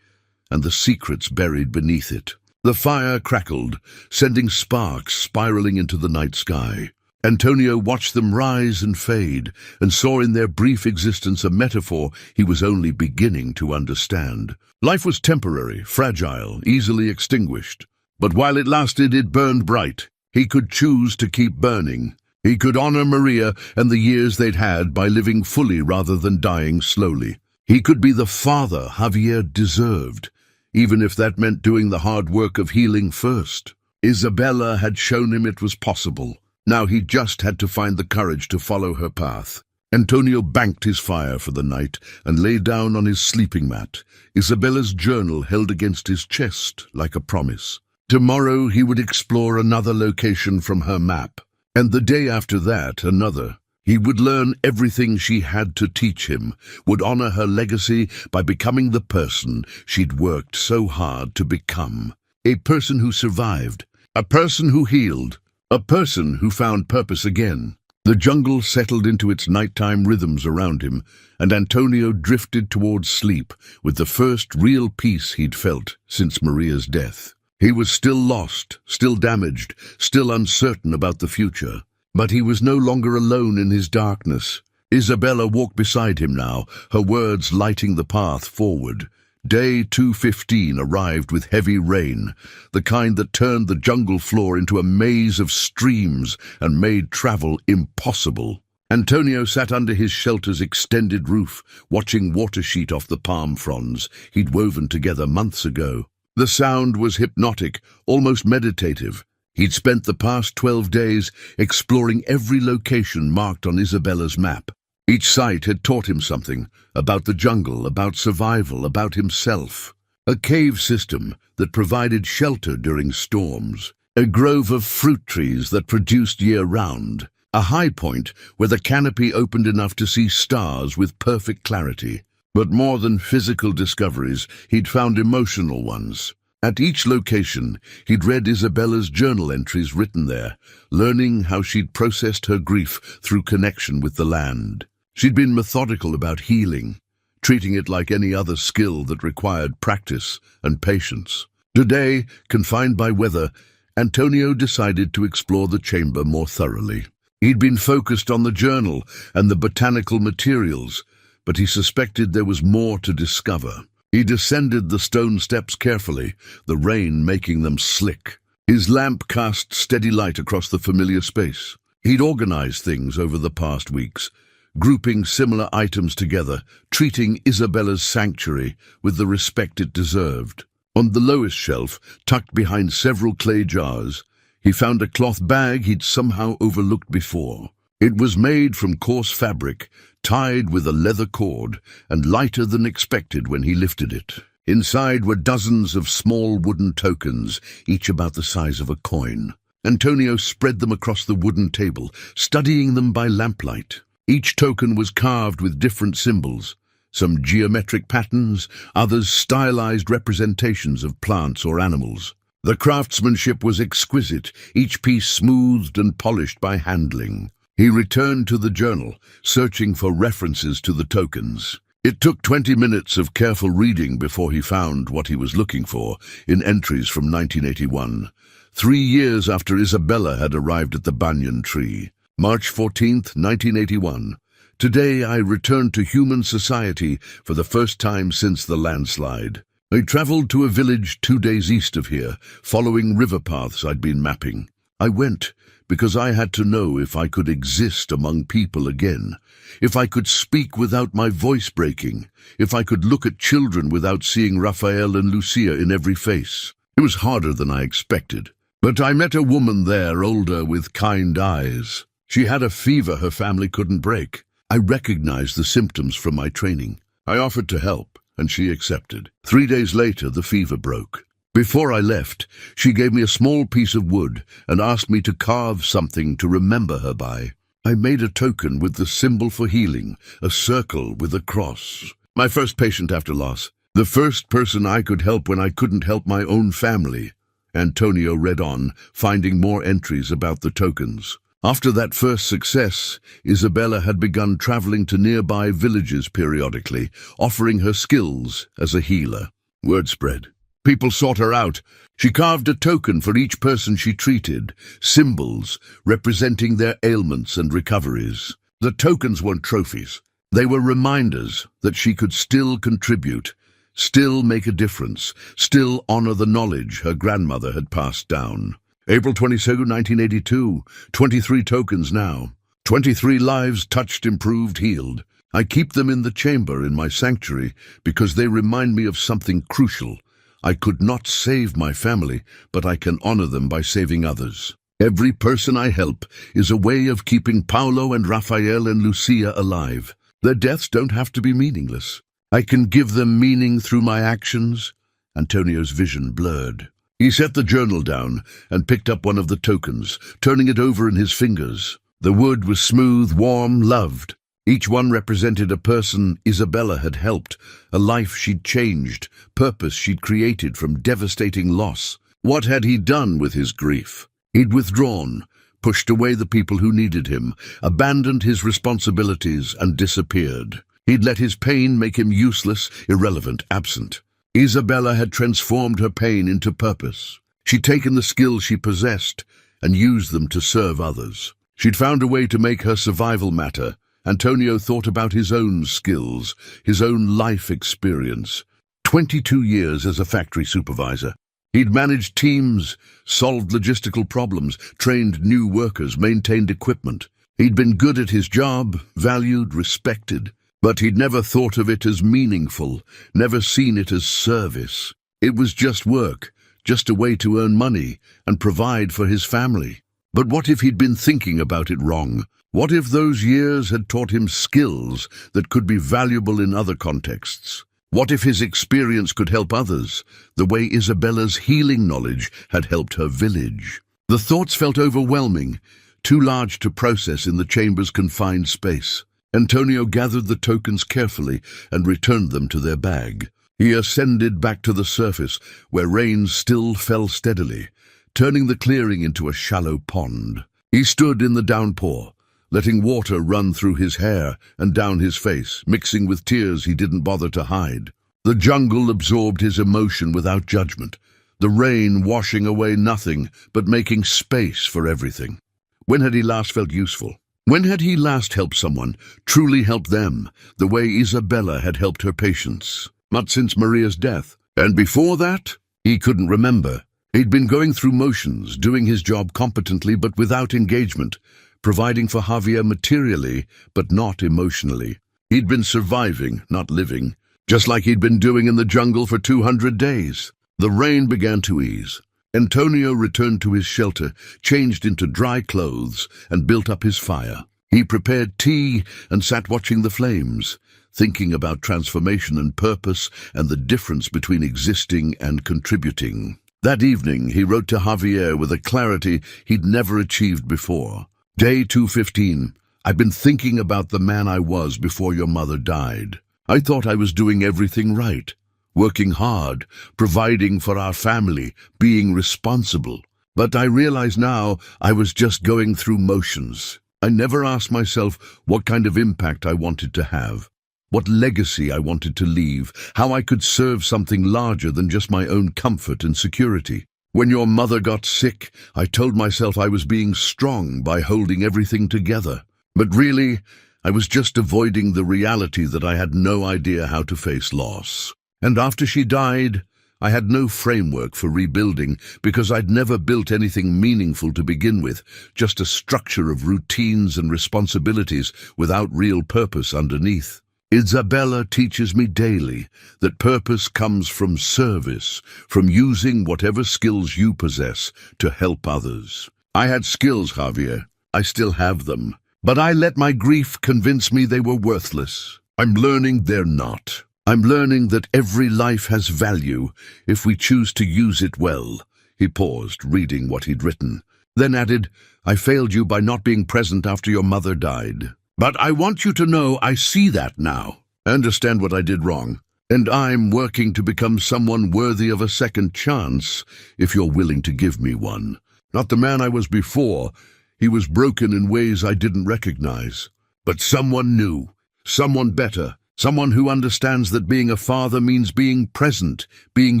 and the secrets buried beneath it. The fire crackled, sending sparks spiraling into the night sky. Antonio watched them rise and fade, and saw in their brief existence a metaphor he was only beginning to understand. Life was temporary, fragile, easily extinguished. But while it lasted, it burned bright. He could choose to keep burning. He could honor Maria and the years they'd had by living fully rather than dying slowly. He could be the father Javier deserved, even if that meant doing the hard work of healing first. Isabella had shown him it was possible. Now he just had to find the courage to follow her path. Antonio banked his fire for the night and lay down on his sleeping mat, Isabella's journal held against his chest like a promise. Tomorrow he would explore another location from her map, and the day after that another. He would learn everything she had to teach him, would honor her legacy by becoming the person she'd worked so hard to become. A person who survived, a person who healed, a person who found purpose again. The jungle settled into its nighttime rhythms around him, and Antonio drifted towards sleep with the first real peace he'd felt since Maria's death. He was still lost, still damaged, still uncertain about the future. But he was no longer alone in his darkness. Isabella walked beside him now, her words lighting the path forward. Day 215 arrived with heavy rain, the kind that turned the jungle floor into a maze of streams and made travel impossible. Antonio sat under his shelter's extended roof, watching water sheet off the palm fronds he'd woven together months ago. The sound was hypnotic, almost meditative. He'd spent the past 12 days exploring every location marked on Isabella's map. Each site had taught him something about the jungle, about survival, about himself. A cave system that provided shelter during storms, a grove of fruit trees that produced year-round, a high point where the canopy opened enough to see stars with perfect clarity. But more than physical discoveries, he'd found emotional ones. At each location, he'd read Isabella's journal entries written there, learning how she'd processed her grief through connection with the land. She'd been methodical about healing, treating it like any other skill that required practice and patience. Today, confined by weather, Antonio decided to explore the chamber more thoroughly. He'd been focused on the journal and the botanical materials, but he suspected there was more to discover. He descended the stone steps carefully, the rain making them slick. His lamp cast steady light across the familiar space. He'd organized things over the past weeks, grouping similar items together, treating Isabella's sanctuary with the respect it deserved. On the lowest shelf, tucked behind several clay jars, he found a cloth bag he'd somehow overlooked before. It was made from coarse fabric, tied with a leather cord, and lighter than expected when he lifted it. Inside were dozens of small wooden tokens, each about the size of a coin. Antonio spread them across the wooden table, studying them by lamplight. Each token was carved with different symbols, some geometric patterns, others stylized representations of plants or animals. The craftsmanship was exquisite, each piece smoothed and polished by handling. He returned to the journal, searching for references to the tokens. It took 20 minutes of careful reading before he found what he was looking for in entries from 1981, 3 years after Isabella had arrived at the banyan tree. March 14th, 1981. Today I returned to human society for the first time since the landslide. I traveled to a village 2 days east of here, following river paths I'd been mapping. I went because I had to know if I could exist among people again, if I could speak without my voice breaking, if I could look at children without seeing Raphael and Lucia in every face. It was harder than I expected. But I met a woman there, older, with kind eyes. She had a fever her family couldn't break. I recognized the symptoms from my training. I offered to help, and she accepted. 3 days later, the fever broke. Before I left, she gave me a small piece of wood and asked me to carve something to remember her by. I made a token with the symbol for healing, a circle with a cross. My first patient after loss. The first person I could help when I couldn't help my own family. Antonio read on, finding more entries about the tokens. After that first success, Isabella had begun traveling to nearby villages periodically, offering her skills as a healer. Word spread. People sought her out. She carved a token for each person she treated, symbols representing their ailments and recoveries. The tokens weren't trophies. They were reminders that she could still contribute, still make a difference, still honor the knowledge her grandmother had passed down. April 22, 1982, 23 tokens now. 23 lives touched, improved, healed. I keep them in the chamber in my sanctuary because they remind me of something crucial. I could not save my family, but I can honor them by saving others. Every person I help is a way of keeping Paolo and Raphael and Lucia alive. Their deaths don't have to be meaningless. I can give them meaning through my actions. Antonio's vision blurred. He set the journal down and picked up one of the tokens, turning it over in his fingers. The wood was smooth, warm, loved. Each one represented a person Isabella had helped, a life she'd changed, purpose she'd created from devastating loss. What had he done with his grief? He'd withdrawn, pushed away the people who needed him, abandoned his responsibilities and disappeared. He'd let his pain make him useless, irrelevant, absent. Isabella had transformed her pain into purpose. She'd taken the skills she possessed and used them to serve others. She'd found a way to make her survival matter. Antonio thought about his own skills, his own life experience. 22 years as a factory supervisor. He'd managed teams, solved logistical problems, trained new workers, maintained equipment. He'd been good at his job, valued, respected. But he'd never thought of it as meaningful, never seen it as service. It was just work, just a way to earn money and provide for his family. But what if he'd been thinking about it wrong? What if those years had taught him skills that could be valuable in other contexts? What if his experience could help others, the way Isabella's healing knowledge had helped her village? The thoughts felt overwhelming, too large to process in the chamber's confined space. Antonio gathered the tokens carefully and returned them to their bag. He ascended back to the surface, where rain still fell steadily, turning the clearing into a shallow pond. He stood in the downpour, letting water run through his hair and down his face, mixing with tears he didn't bother to hide. The jungle absorbed his emotion without judgment, the rain washing away nothing but making space for everything. When had he last felt useful? When had he last helped someone, truly helped them, the way Isabella had helped her patients? Not since Maria's death. And before that, he couldn't remember. He'd been going through motions, doing his job competently but without engagement, providing for Javier materially but not emotionally. He'd been surviving, not living, just like he'd been doing in the jungle for 200 days. The rain began to ease. Antonio returned to his shelter, changed into dry clothes, and built up his fire. He prepared tea and sat watching the flames, thinking about transformation and purpose and the difference between existing and contributing. That evening, he wrote to Javier with a clarity he'd never achieved before. Day 215. I've been thinking about the man I was before your mother died. I thought I was doing everything right. working hard, providing for our family, being responsible. But I realize now I was just going through motions. I never asked myself what kind of impact I wanted to have, what legacy I wanted to leave, how I could serve something larger than just my own comfort and security. When your mother got sick, I told myself I was being strong by holding everything together. But really, I was just avoiding the reality that I had no idea how to face loss. And after she died, I had no framework for rebuilding because I'd never built anything meaningful to begin with, just a structure of routines and responsibilities without real purpose underneath. Isabella teaches me daily that purpose comes from service, from using whatever skills you possess to help others. I had skills, Javier. I still have them. But I let my grief convince me they were worthless. I'm learning they're not. I'm learning that every life has value if we choose to use it well. He paused, reading what he'd written, then added, I failed you by not being present after your mother died. But I want you to know I see that now. I understand what I did wrong. And I'm working to become someone worthy of a second chance, if you're willing to give me one. Not the man I was before. He was broken in ways I didn't recognize. But someone new, someone better, someone who understands that being a father means being present, being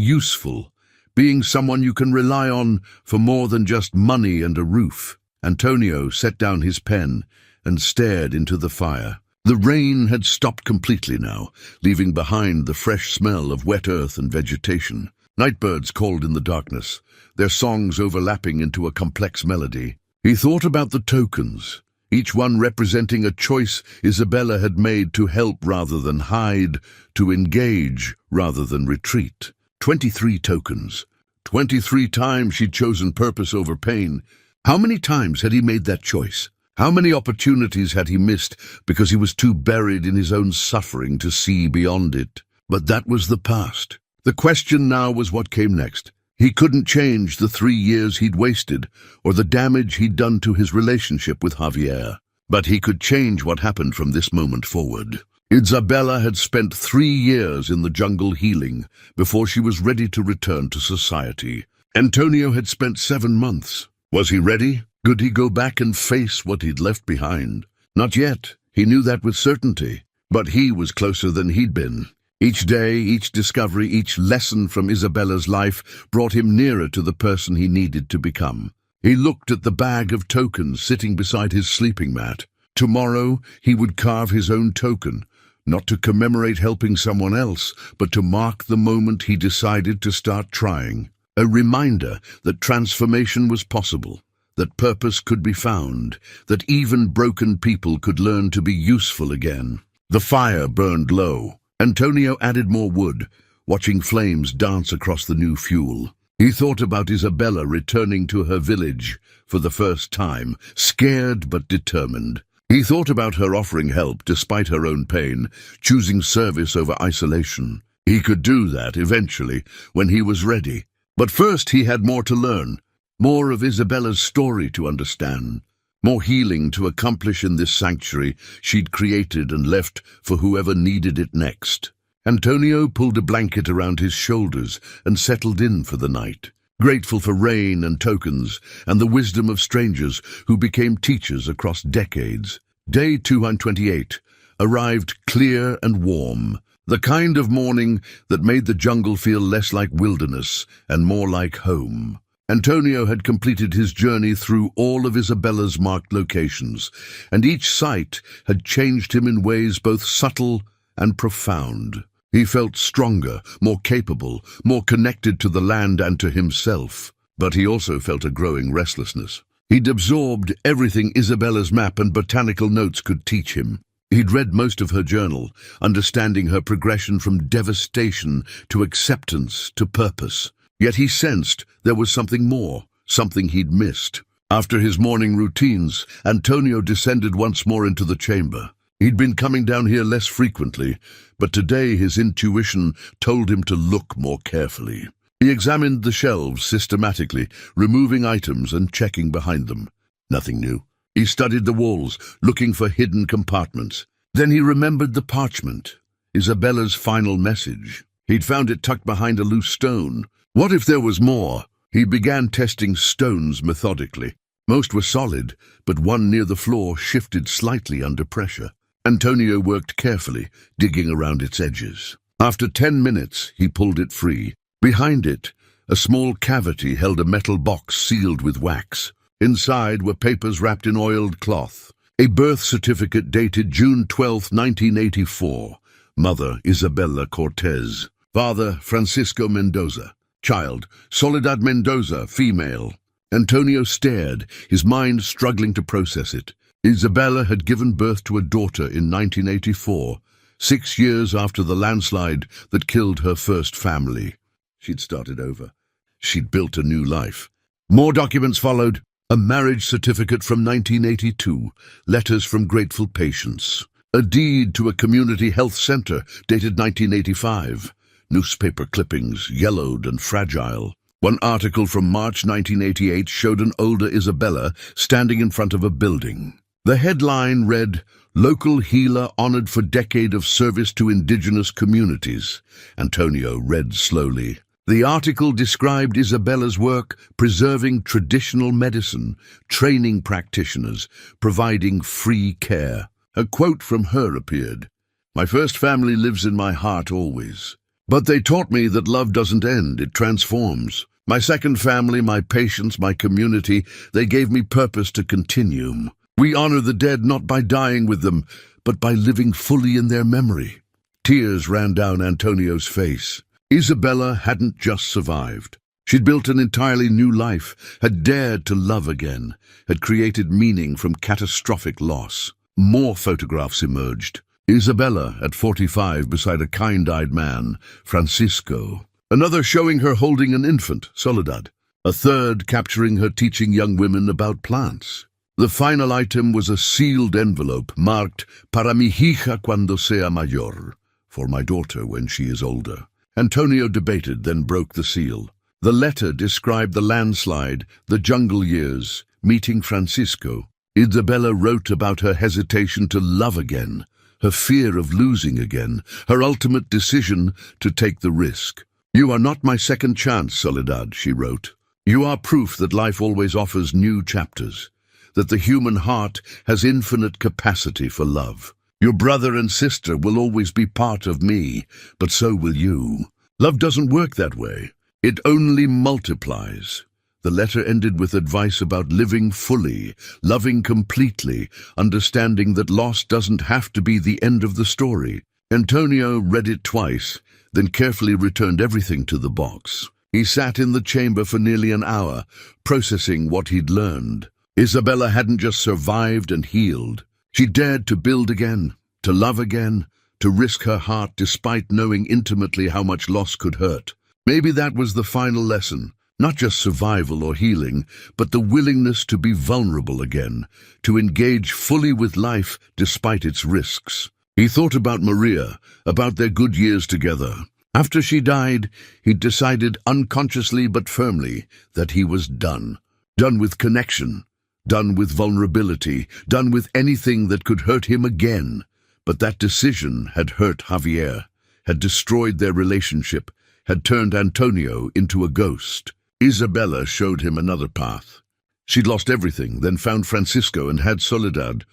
useful, being someone you can rely on for more than just money and a roof. Antonio set down his pen and stared into the fire. The rain had stopped completely now, leaving behind the fresh smell of wet earth and vegetation. Nightbirds called in the darkness, their songs overlapping into a complex melody. He thought about the tokens, each one representing a choice Isabella had made to help rather than hide, to engage rather than retreat. 23 tokens. 23 times she'd chosen purpose over pain. How many times had he made that choice? How many opportunities had he missed because he was too buried in his own suffering to see beyond it? But that was the past. The question now was what came next. He couldn't change the 3 years he'd wasted or the damage he'd done to his relationship with Javier. But he could change what happened from this moment forward. Isabella had spent 3 years in the jungle healing before she was ready to return to society. Antonio had spent 7 months. Was he ready? Could he go back and face what he'd left behind? Not yet. He knew that with certainty. But he was closer than he'd been. Each day, each discovery, each lesson from Isabella's life brought him nearer to the person he needed to become. He looked at the bag of tokens sitting beside his sleeping mat. Tomorrow, he would carve his own token, not to commemorate helping someone else, but to mark the moment he decided to start trying. A reminder that transformation was possible, that purpose could be found, that even broken people could learn to be useful again. The fire burned low. Antonio added more wood, watching flames dance across the new fuel. He thought about Isabella returning to her village for the first time, scared but determined. He thought about her offering help despite her own pain, choosing service over isolation. He could do that eventually, when he was ready. But first he had more to learn, more of Isabella's story to understand. More healing to accomplish in this sanctuary she'd created and left for whoever needed it next. Antonio pulled a blanket around his shoulders and settled in for the night, grateful for rain and tokens and the wisdom of strangers who became teachers across decades. Day 228 arrived clear and warm, the kind of morning that made the jungle feel less like wilderness and more like home. Antonio had completed his journey through all of Isabella's marked locations, and each site had changed him in ways both subtle and profound. He felt stronger, more capable, more connected to the land and to himself. But he also felt a growing restlessness. He'd absorbed everything Isabella's map and botanical notes could teach him. He'd read most of her journal, understanding her progression from devastation to acceptance to purpose. Yet he sensed there was something more, something he'd missed. After his morning routines, Antonio descended once more into the chamber. He'd been coming down here less frequently, but today his intuition told him to look more carefully. He examined the shelves systematically, removing items and checking behind them. Nothing new. He studied the walls, looking for hidden compartments. Then he remembered the parchment, Isabella's final message. He'd found it tucked behind a loose stone. What if there was more? He began testing stones methodically. Most were solid, but one near the floor shifted slightly under pressure. Antonio worked carefully, digging around its edges. After 10 minutes, he pulled it free. Behind it, a small cavity held a metal box sealed with wax. Inside were papers wrapped in oiled cloth. A birth certificate dated June 12, 1984. Mother, Isabella Cortez. Father, Francisco Mendoza. Child, Soledad Mendoza, female. Antonio stared, his mind struggling to process it. Isabella had given birth to a daughter in 1984, 6 years after the landslide that killed her first family. She'd started over. She'd built a new life. More documents followed. A marriage certificate from 1982, letters from grateful patients. A deed to a community health center dated 1985. Newspaper clippings, yellowed and fragile. One article from March 1988 showed an older Isabella standing in front of a building. The headline read, "Local healer honored for decade of service to indigenous communities." Antonio read slowly. The article described Isabella's work preserving traditional medicine, training practitioners, providing free care. A quote from her appeared. "My first family lives in my heart always. But they taught me that love doesn't end, it transforms. My second family, my patients, my community, they gave me purpose to continue. We honor the dead not by dying with them, but by living fully in their memory." Tears ran down Antonio's face. Isabella hadn't just survived. She'd built an entirely new life, had dared to love again, had created meaning from catastrophic loss. More photographs emerged. Isabella at 45 beside a kind-eyed man, Francisco. Another showing her holding an infant, Soledad. A third capturing her teaching young women about plants. The final item was a sealed envelope marked "Para mi hija cuando sea mayor," for my daughter when she is older. Antonio debated, then broke the seal. The letter described the landslide, the jungle years, meeting Francisco. Isabella wrote about her hesitation to love again, her fear of losing again, her ultimate decision to take the risk. "You are not my second chance, Soledad," she wrote. "You are proof that life always offers new chapters, that the human heart has infinite capacity for love. Your brother and sister will always be part of me, but so will you. Love doesn't work that way. It only multiplies." The letter ended with advice about living fully, loving completely, understanding that loss doesn't have to be the end of the story. Antonio read it twice, then carefully returned everything to the box. He sat in the chamber for nearly an hour, processing what he'd learned. Isabella hadn't just survived and healed. She dared to build again, to love again, to risk her heart despite knowing intimately how much loss could hurt. Maybe that was the final lesson, not just survival or healing, but the willingness to be vulnerable again, to engage fully with life despite its risks. He thought about Maria, about their good years together. After she died, he'd decided unconsciously but firmly that he was done. Done with connection. Done with vulnerability, done with anything that could hurt him again. But that decision had hurt Javier, had destroyed their relationship, had turned Antonio into a ghost. Isabella showed him another path. She'd lost everything, then found Francisco and had Soledad.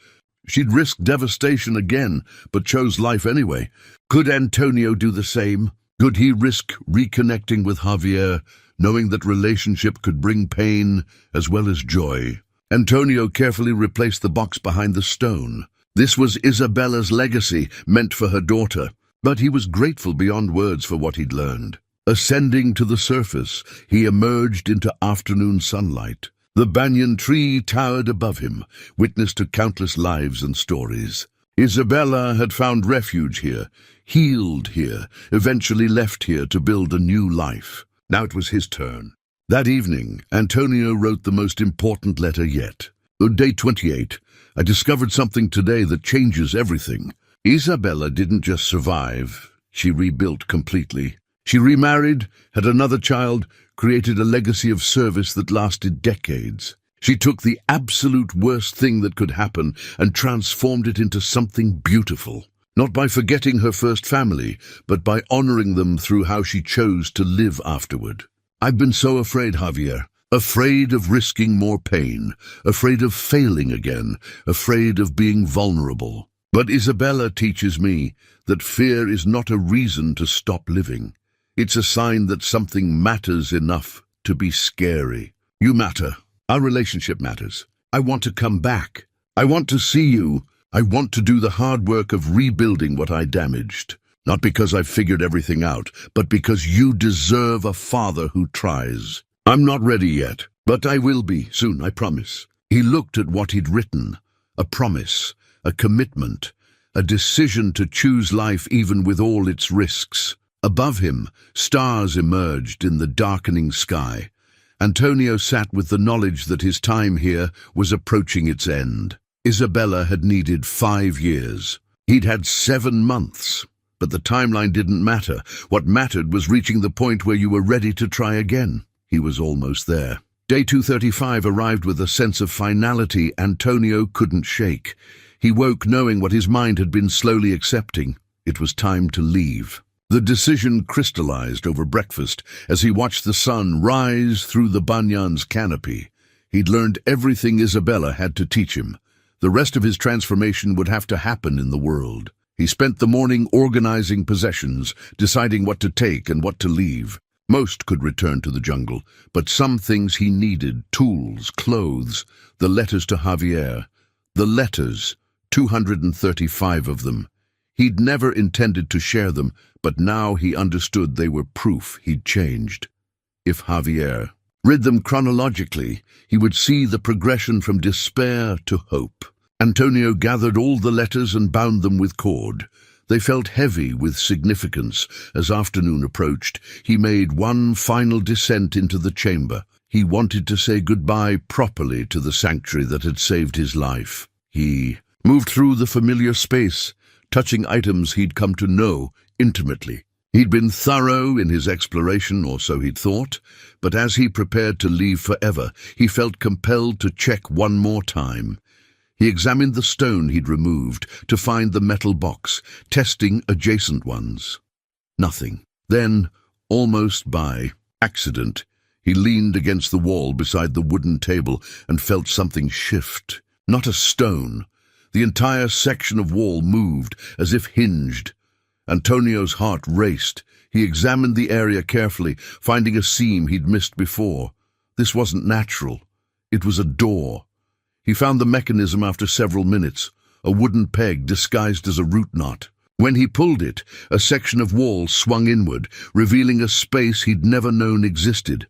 She'd risked devastation again, but chose life anyway. Could Antonio do the same? Could he risk reconnecting with Javier, knowing that relationship could bring pain as well as joy? Antonio carefully replaced the box behind the stone. This was Isabella's legacy, meant for her daughter, but he was grateful beyond words for what he'd learned. Ascending to the surface, he emerged into afternoon sunlight. The banyan tree towered above him, witness to countless lives and stories. Isabella had found refuge here, healed here, eventually left here to build a new life. Now it was his turn. That evening, Antonio wrote the most important letter yet. Day 28. I discovered something today that changes everything. Isabella didn't just survive. She rebuilt completely. She remarried, had another child, created a legacy of service that lasted decades. She took the absolute worst thing that could happen and transformed it into something beautiful. not by forgetting her first family, but by honoring them through how she chose to live afterward. I've been so afraid, Javier. Afraid of risking more pain, afraid of failing again, afraid of being vulnerable. But Isabella teaches me that fear is not a reason to stop living. It's a sign that something matters enough to be scary. You matter. Our relationship matters. I want to come back. I want to see you. I want to do the hard work of rebuilding what I damaged. Not because I've figured everything out, but because you deserve a father who tries. I'm not ready yet, but I will be soon, I promise. He looked at what he'd written. A promise, a commitment, a decision to choose life even with all its risks. Above him, stars emerged in the darkening sky. Antonio sat with the knowledge that his time here was approaching its end. Isabella had needed 5 years. He'd had 7 months. But the timeline didn't matter. What mattered was reaching the point where you were ready to try again. He was almost there. Day 235 arrived with a sense of finality Antonio couldn't shake. He woke knowing what his mind had been slowly accepting. It was time to leave. The decision crystallized over breakfast as he watched the sun rise through the banyan's canopy. He'd learned everything Isabella had to teach him. The rest of his transformation would have to happen in the world. He spent the morning organizing possessions, deciding what to take and what to leave. Most could return to the jungle, but some things he needed, tools, clothes, the letters to Javier. The letters, 235 of them. He'd never intended to share them, but now he understood they were proof he'd changed. If Javier read them chronologically, he would see the progression from despair to hope. Antonio gathered all the letters and bound them with cord. They felt heavy with significance. As afternoon approached, he made one final descent into the chamber. He wanted to say goodbye properly to the sanctuary that had saved his life. He moved through the familiar space, touching items he'd come to know intimately. He'd been thorough in his exploration, or so he'd thought, but as he prepared to leave forever, he felt compelled to check one more time. He examined the stone he'd removed to find the metal box, testing adjacent ones. Nothing. Then, almost by accident, he leaned against the wall beside the wooden table and felt something shift. Not a stone. The entire section of wall moved, as if hinged. Antonio's heart raced. He examined the area carefully, finding a seam he'd missed before. This wasn't natural. It was a door. He found the mechanism after several minutes, a wooden peg disguised as a root knot. When he pulled it, a section of wall swung inward, revealing a space he'd never known existed.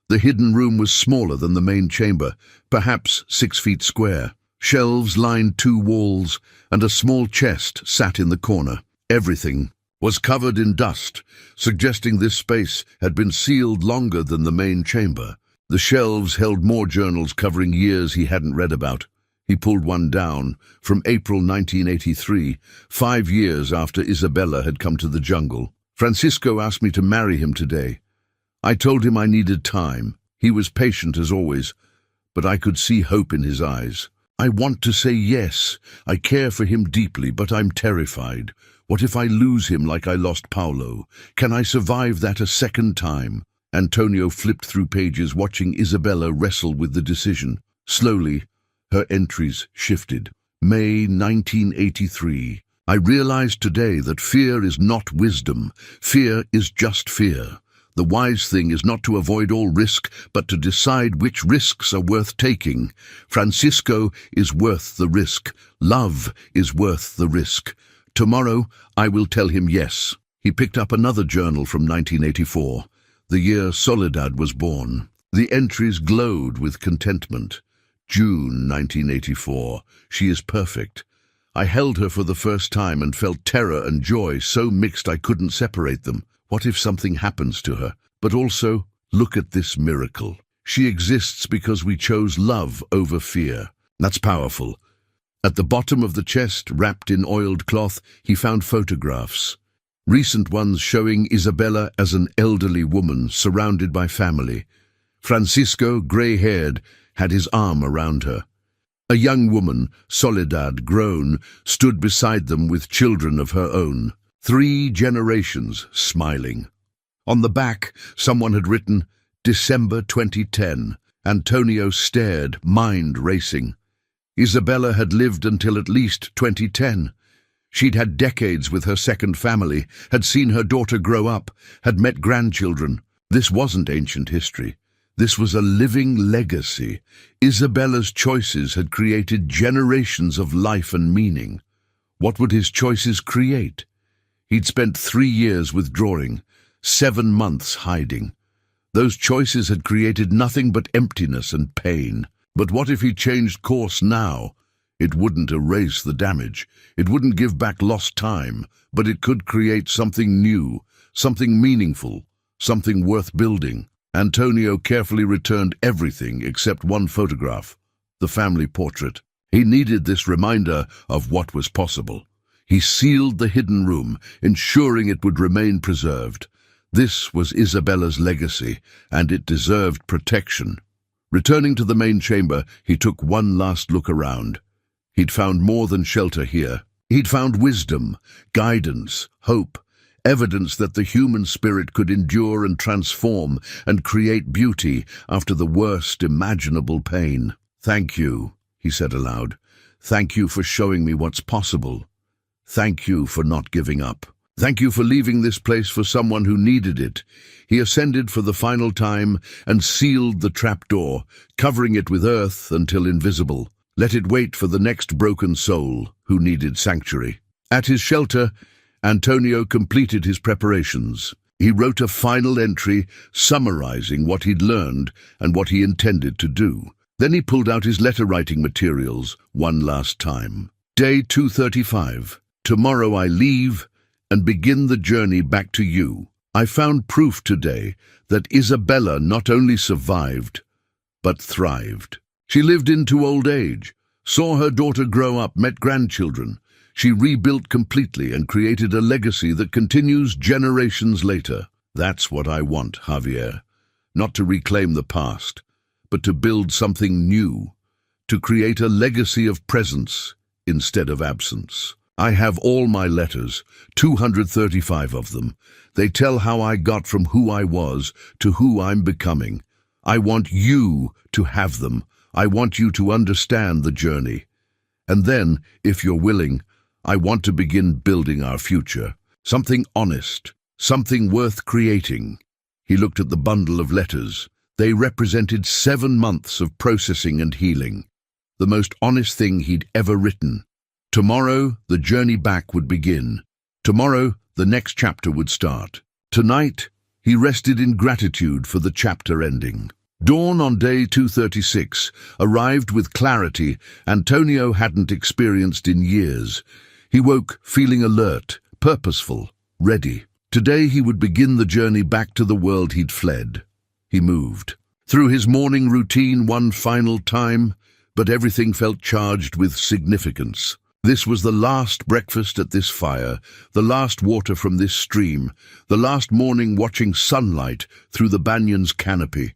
The hidden room was smaller than the main chamber, perhaps 6 feet square. Shelves lined 2 walls, and a small chest sat in the corner. Everything was covered in dust, suggesting this space had been sealed longer than the main chamber. The shelves held more journals covering years he hadn't read about. He pulled one down, from April 1983, 5 years after Isabella had come to the jungle. Francisco asked me to marry him today. I told him I needed time. He was patient as always, but I could see hope in his eyes. I want to say yes. I care for him deeply, but I'm terrified. What if I lose him like I lost Paulo? Can I survive that a second time? Antonio flipped through pages, watching Isabella wrestle with the decision. Slowly, her entries shifted. May 1983. I realized today that fear is not wisdom. Fear is just fear. The wise thing is not to avoid all risk, but to decide which risks are worth taking. Francisco is worth the risk. Love is worth the risk. Tomorrow, I will tell him yes. He picked up another journal from 1984. The year Soledad was born. The entries glowed with contentment. June 1984. She is perfect. I held her for the first time and felt terror and joy so mixed I couldn't separate them. What if something happens to her? But also, look at this miracle. She exists because we chose love over fear. That's powerful. At the bottom of the chest, wrapped in oiled cloth, he found photographs. Recent ones showing Isabella as an elderly woman surrounded by family. Francisco, grey-haired, had his arm around her. A young woman, Soledad, grown, stood beside them with children of her own. 3 generations smiling. On the back, someone had written, December 2010. Antonio stared, mind racing. Isabella had lived until at least 2010. She'd had decades with her second family, had seen her daughter grow up, had met grandchildren. This wasn't ancient history. This was a living legacy. Isabella's choices had created generations of life and meaning. What would his choices create? He'd spent 3 years withdrawing, 7 months hiding. Those choices had created nothing but emptiness and pain. But what if he changed course now? It wouldn't erase the damage. It wouldn't give back lost time, but it could create something new, something meaningful, something worth building. Antonio carefully returned everything except one photograph, the family portrait. He needed this reminder of what was possible. He sealed the hidden room, ensuring it would remain preserved. This was Isabella's legacy, and it deserved protection. Returning to the main chamber, he took one last look around. He'd found more than shelter here. He'd found wisdom, guidance, hope, evidence that the human spirit could endure and transform and create beauty after the worst imaginable pain. "Thank you," he said aloud. "Thank you for showing me what's possible. Thank you for not giving up. Thank you for leaving this place for someone who needed it." He ascended for the final time and sealed the trapdoor, covering it with earth until invisible. Let it wait for the next broken soul who needed sanctuary. At his shelter, Antonio completed his preparations. He wrote a final entry summarizing what he'd learned and what he intended to do. Then he pulled out his letter-writing materials one last time. Day 235. Tomorrow I leave and begin the journey back to you. I found proof today that Isabella not only survived, but thrived. She lived into old age, saw her daughter grow up, met grandchildren. She rebuilt completely and created a legacy that continues generations later. That's what I want, Javier. Not to reclaim the past, but to build something new, to create a legacy of presence instead of absence. I have all my letters, 235 of them. They tell how I got from who I was to who I'm becoming. I want you to have them. I want you to understand the journey. And then, if you're willing, I want to begin building our future. Something honest, something worth creating. He looked at the bundle of letters. They represented 7 months of processing and healing. The most honest thing he'd ever written. Tomorrow, the journey back would begin. Tomorrow, the next chapter would start. Tonight, he rested in gratitude for the chapter ending. Dawn on day 236 arrived with clarity Antonio hadn't experienced in years. He woke feeling alert, purposeful, ready. Today he would begin the journey back to the world he'd fled. He moved through his morning routine one final time, but everything felt charged with significance. This was the last breakfast at this fire, the last water from this stream, the last morning watching sunlight through the banyan's canopy.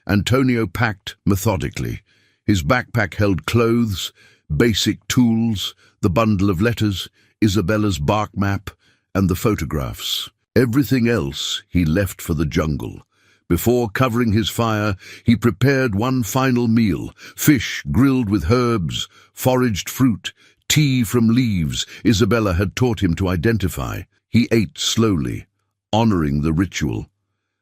Antonio packed methodically. His backpack held clothes, basic tools, the bundle of letters, Isabella's bark map, and the photographs. Everything else he left for the jungle. Before covering his fire, he prepared one final meal, fish grilled with herbs, foraged fruit, tea from leaves Isabella had taught him to identify. He ate slowly, honoring the ritual.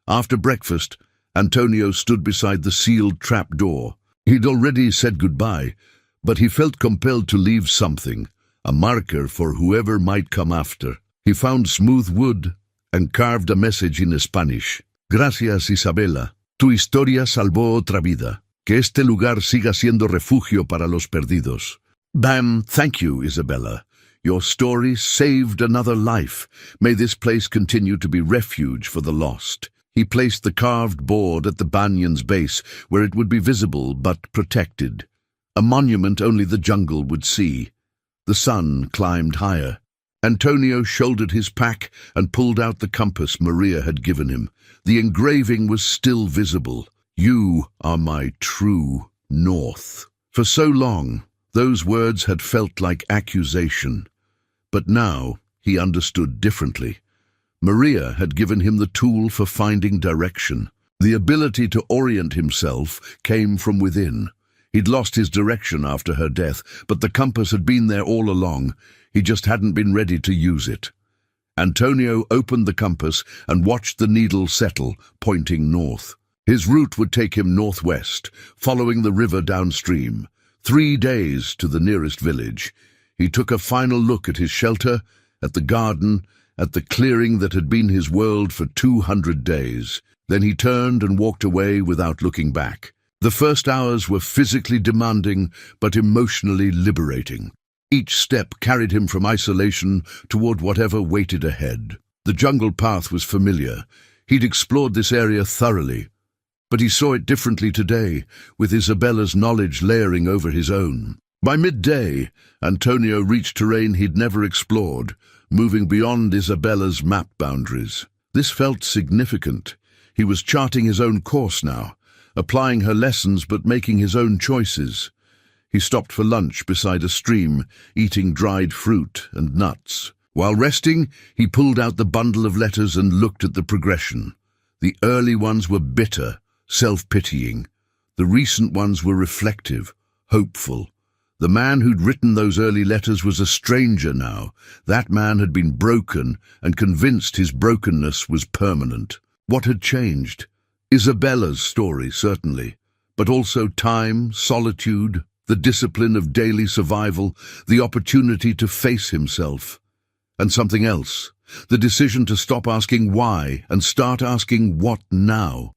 After breakfast, Antonio stood beside the sealed trap door. He'd already said goodbye, but he felt compelled to leave something, a marker for whoever might come after. He found smooth wood and carved a message in Spanish. Gracias, Isabella. Tu historia salvó otra vida. Que este lugar siga siendo refugio para los perdidos. Bam, thank you, Isabella. Your story saved another life. May this place continue to be refuge for the lost. He placed the carved board at the banyan's base, where it would be visible but protected. A monument only the jungle would see. The sun climbed higher. Antonio shouldered his pack and pulled out the compass Maria had given him. The engraving was still visible. You are my true north. For so long, Those words had felt like accusation. But now he understood differently. Maria had given him the tool for finding direction. The ability to orient himself came from within. He'd lost his direction after her death, but the compass had been there all along. He just hadn't been ready to use it. Antonio opened the compass and watched the needle settle, pointing north. His route would take him northwest, following the river downstream. 3 days to the nearest village. He took a final look at his shelter, at the garden, at the clearing that had been his world for 200 days. Then he turned and walked away without looking back. The first hours were physically demanding, but emotionally liberating. Each step carried him from isolation toward whatever waited ahead. The jungle path was familiar. He'd explored this area thoroughly. But he saw it differently today, with Isabella's knowledge layering over his own. By midday, Antonio reached terrain he'd never explored, moving beyond Isabella's map boundaries. This felt significant. He was charting his own course now, applying her lessons but making his own choices. He stopped for lunch beside a stream, eating dried fruit and nuts. While resting, he pulled out the bundle of letters and looked at the progression. The early ones were bitter, self-pitying. The recent ones were reflective, hopeful. The man who'd written those early letters was a stranger now. That man had been broken and convinced his brokenness was permanent. What had changed? Isabella's story, certainly, but also time, solitude, the discipline of daily survival, the opportunity to face himself. And something else, the decision to stop asking why and start asking what now.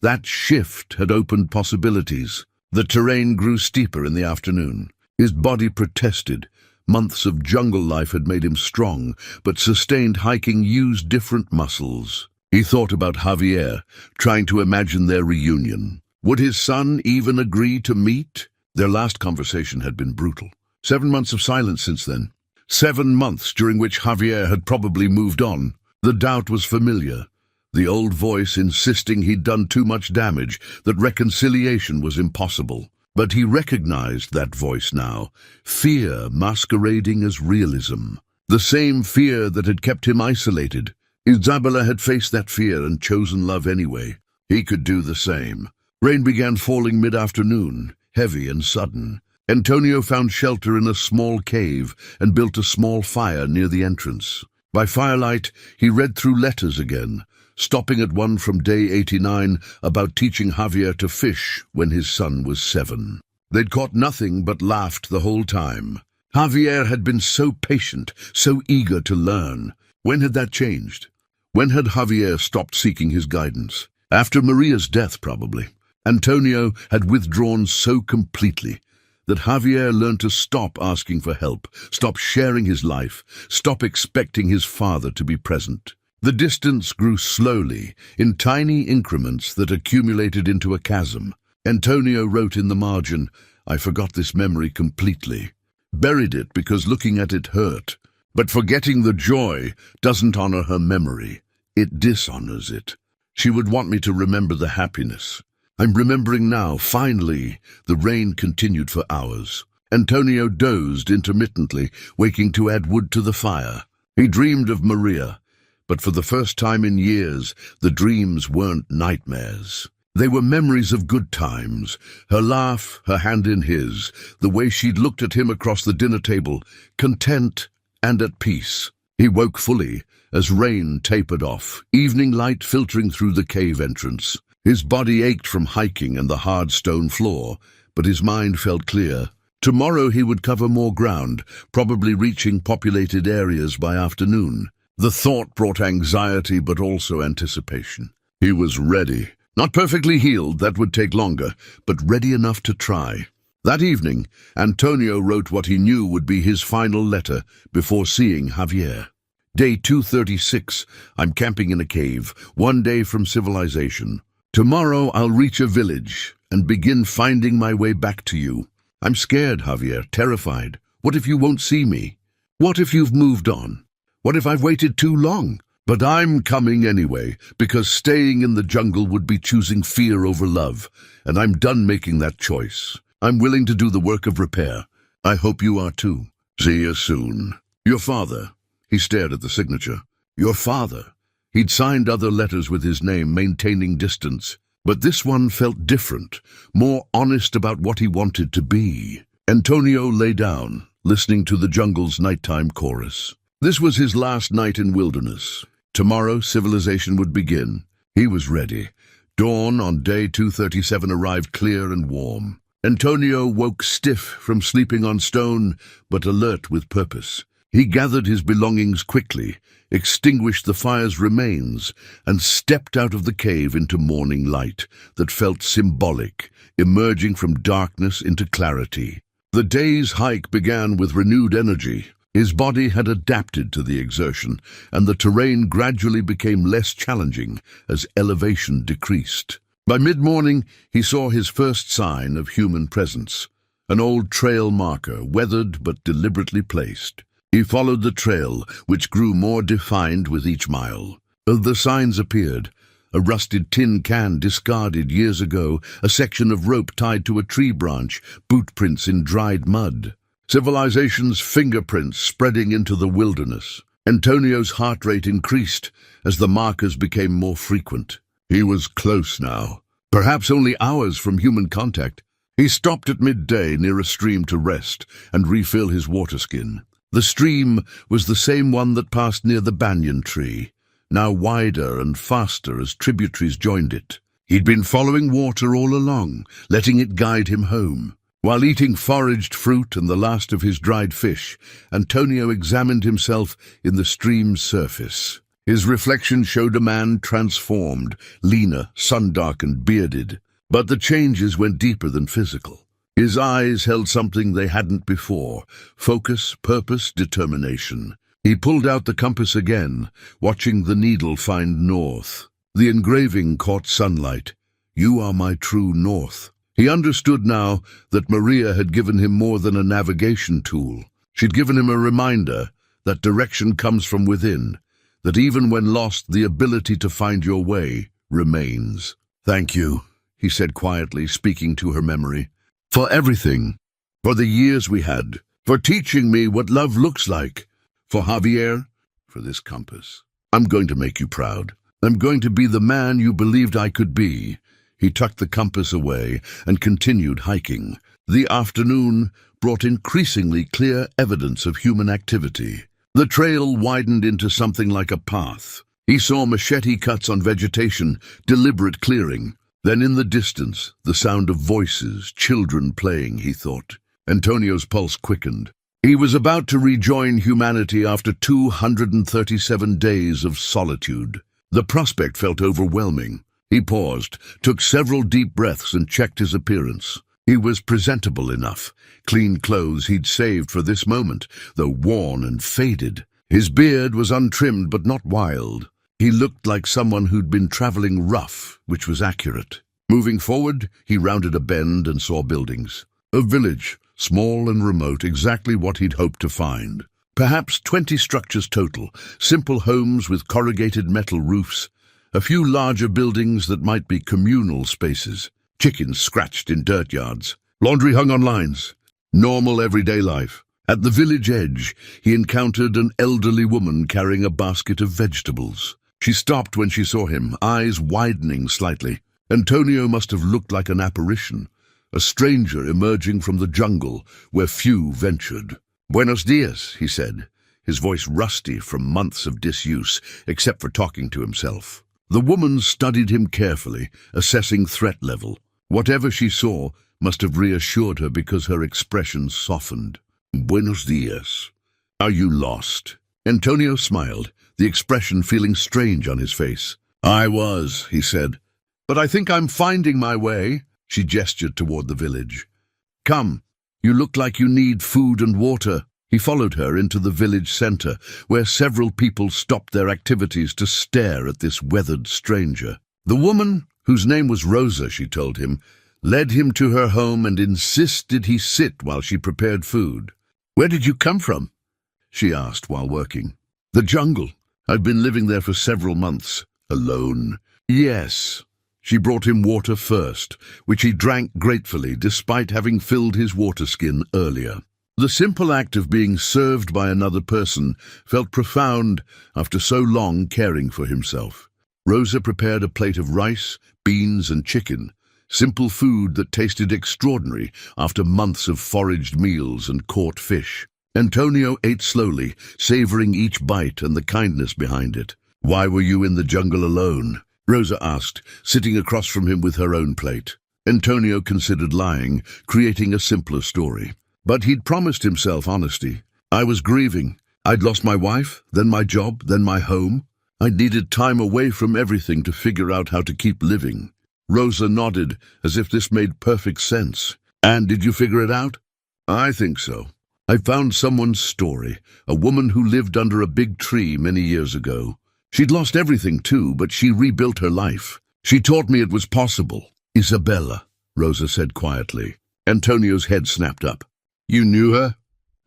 That shift had opened possibilities. The terrain grew steeper in the afternoon. His body protested. Months of jungle life had made him strong, but sustained hiking used different muscles. He thought about Javier, trying to imagine their reunion. Would his son even agree to meet? Their last conversation had been brutal. 7 months of silence since then. 7 months during which Javier had probably moved on. The doubt was familiar. The old voice insisting he'd done too much damage, that reconciliation was impossible. But he recognized that voice now, fear masquerading as realism. The same fear that had kept him isolated. Isabella had faced that fear and chosen love anyway. He could do the same. Rain began falling mid-afternoon, heavy and sudden. Antonio found shelter in a small cave and built a small fire near the entrance. By firelight, he read through letters again, stopping at one from day 89 about teaching Javier to fish when his son was 7. They'd caught nothing but laughed the whole time. Javier had been so patient, so eager to learn. When had that changed? When had Javier stopped seeking his guidance? After Maria's death, probably. Antonio had withdrawn so completely that Javier learned to stop asking for help, stop sharing his life, stop expecting his father to be present. The distance grew slowly, in tiny increments that accumulated into a chasm. Antonio wrote in the margin, "I forgot this memory completely." Buried it because looking at it hurt. But forgetting the joy doesn't honor her memory. It dishonors it. She would want me to remember the happiness. I'm remembering now, finally. The rain continued for hours. Antonio dozed intermittently, waking to add wood to the fire. He dreamed of Maria, but for the first time in years, the dreams weren't nightmares. They were memories of good times, her laugh, her hand in his, the way she'd looked at him across the dinner table, content and at peace. He woke fully as rain tapered off, evening light filtering through the cave entrance. His body ached from hiking and the hard stone floor, but his mind felt clear. Tomorrow he would cover more ground, probably reaching populated areas by afternoon. The thought brought anxiety but also anticipation. He was ready. Not perfectly healed, that would take longer, but ready enough to try. That evening, Antonio wrote what he knew would be his final letter before seeing Javier. Day 236, I'm camping in a cave, 1 day from civilization. Tomorrow I'll reach a village and begin finding my way back to you. I'm scared, Javier, terrified. What if you won't see me? What if you've moved on? What if I've waited too long? But I'm coming anyway, because staying in the jungle would be choosing fear over love, and I'm done making that choice. I'm willing to do the work of repair, I hope you are too. See you soon. Your father. He stared at the signature. Your father. He'd signed other letters with his name, maintaining distance. But this one felt different, more honest about what he wanted to be. Antonio lay down, listening to the jungle's nighttime chorus. This was his last night in wilderness. Tomorrow, civilization would begin. He was ready. Dawn on day 237 arrived clear and warm. Antonio woke stiff from sleeping on stone, but alert with purpose. He gathered his belongings quickly, extinguished the fire's remains, and stepped out of the cave into morning light that felt symbolic, emerging from darkness into clarity. The day's hike began with renewed energy. His body had adapted to the exertion, and the terrain gradually became less challenging as elevation decreased. By mid-morning, he saw his first sign of human presence, an old trail marker, weathered but deliberately placed. He followed the trail, which grew more defined with each mile. The signs appeared: a rusted tin can discarded years ago, a section of rope tied to a tree branch, boot prints in dried mud. Civilization's fingerprints spreading into the wilderness. Antonio's heart rate increased as the markers became more frequent. He was close now, perhaps only hours from human contact. He stopped at midday near a stream to rest and refill his water skin. The stream was the same one that passed near the banyan tree, now wider and faster as tributaries joined it. He'd been following water all along, letting it guide him home. While eating foraged fruit and the last of his dried fish, Antonio examined himself in the stream's surface. His reflection showed a man transformed, leaner, sun-darkened, bearded. But the changes went deeper than physical. His eyes held something they hadn't before: focus, purpose, determination. He pulled out the compass again, watching the needle find north. The engraving caught sunlight. You are my true north. He understood now that Maria had given him more than a navigation tool. She'd given him a reminder that direction comes from within, that even when lost, the ability to find your way remains. Thank you, he said quietly, speaking to her memory. For everything, for the years we had, for teaching me what love looks like, for Javier, for this compass. I'm going to make you proud. I'm going to be the man you believed I could be. He tucked the compass away and continued hiking. The afternoon brought increasingly clear evidence of human activity. The trail widened into something like a path. He saw machete cuts on vegetation, deliberate clearing. Then in the distance, the sound of voices, children playing, he thought. Antonio's pulse quickened. He was about to rejoin humanity after 237 days of solitude. The prospect felt overwhelming. He paused, took several deep breaths and checked his appearance. He was presentable enough. Clean clothes he'd saved for this moment, though worn and faded. His beard was untrimmed but not wild. He looked like someone who'd been traveling rough, which was accurate. Moving forward, he rounded a bend and saw buildings. A village, small and remote, exactly what he'd hoped to find. Perhaps 20 structures total, simple homes with corrugated metal roofs, a few larger buildings that might be communal spaces, chickens scratched in dirt yards, laundry hung on lines. Normal everyday life. At the village edge, he encountered an elderly woman carrying a basket of vegetables. She stopped when she saw him, eyes widening slightly. Antonio must have looked like an apparition, a stranger emerging from the jungle where few ventured. "Buenos dias," he said, his voice rusty from months of disuse, except for talking to himself. The woman studied him carefully, assessing threat level. Whatever she saw must have reassured her because her expression softened. "Buenos dias. Are you lost?" Antonio smiled, the expression feeling strange on his face. "I was," he said. "But I think I'm finding my way." She gestured toward the village. "Come, you look like you need food and water." He followed her into the village center, where several people stopped their activities to stare at this weathered stranger. The woman, whose name was Rosa, she told him, led him to her home and insisted he sit while she prepared food. "Where did you come from?" she asked while working. "The jungle. I've been living there for several months. Alone." "Yes." She brought him water first, which he drank gratefully despite having filled his water skin earlier. The simple act of being served by another person felt profound after so long caring for himself. Rosa prepared a plate of rice, beans, and chicken, simple food that tasted extraordinary after months of foraged meals and caught fish. Antonio ate slowly, savoring each bite and the kindness behind it. "Why were you in the jungle alone?" Rosa asked, sitting across from him with her own plate. Antonio considered lying, creating a simpler story. But he'd promised himself honesty. "I was grieving. I'd lost my wife, then my job, then my home. I needed time away from everything to figure out how to keep living." Rosa nodded, as if this made perfect sense. "And did you figure it out?" "I think so. I found someone's story, a woman who lived under a big tree many years ago. She'd lost everything too, but she rebuilt her life. She taught me it was possible." "Isabella," Rosa said quietly. Antonio's head snapped up. "You knew her?"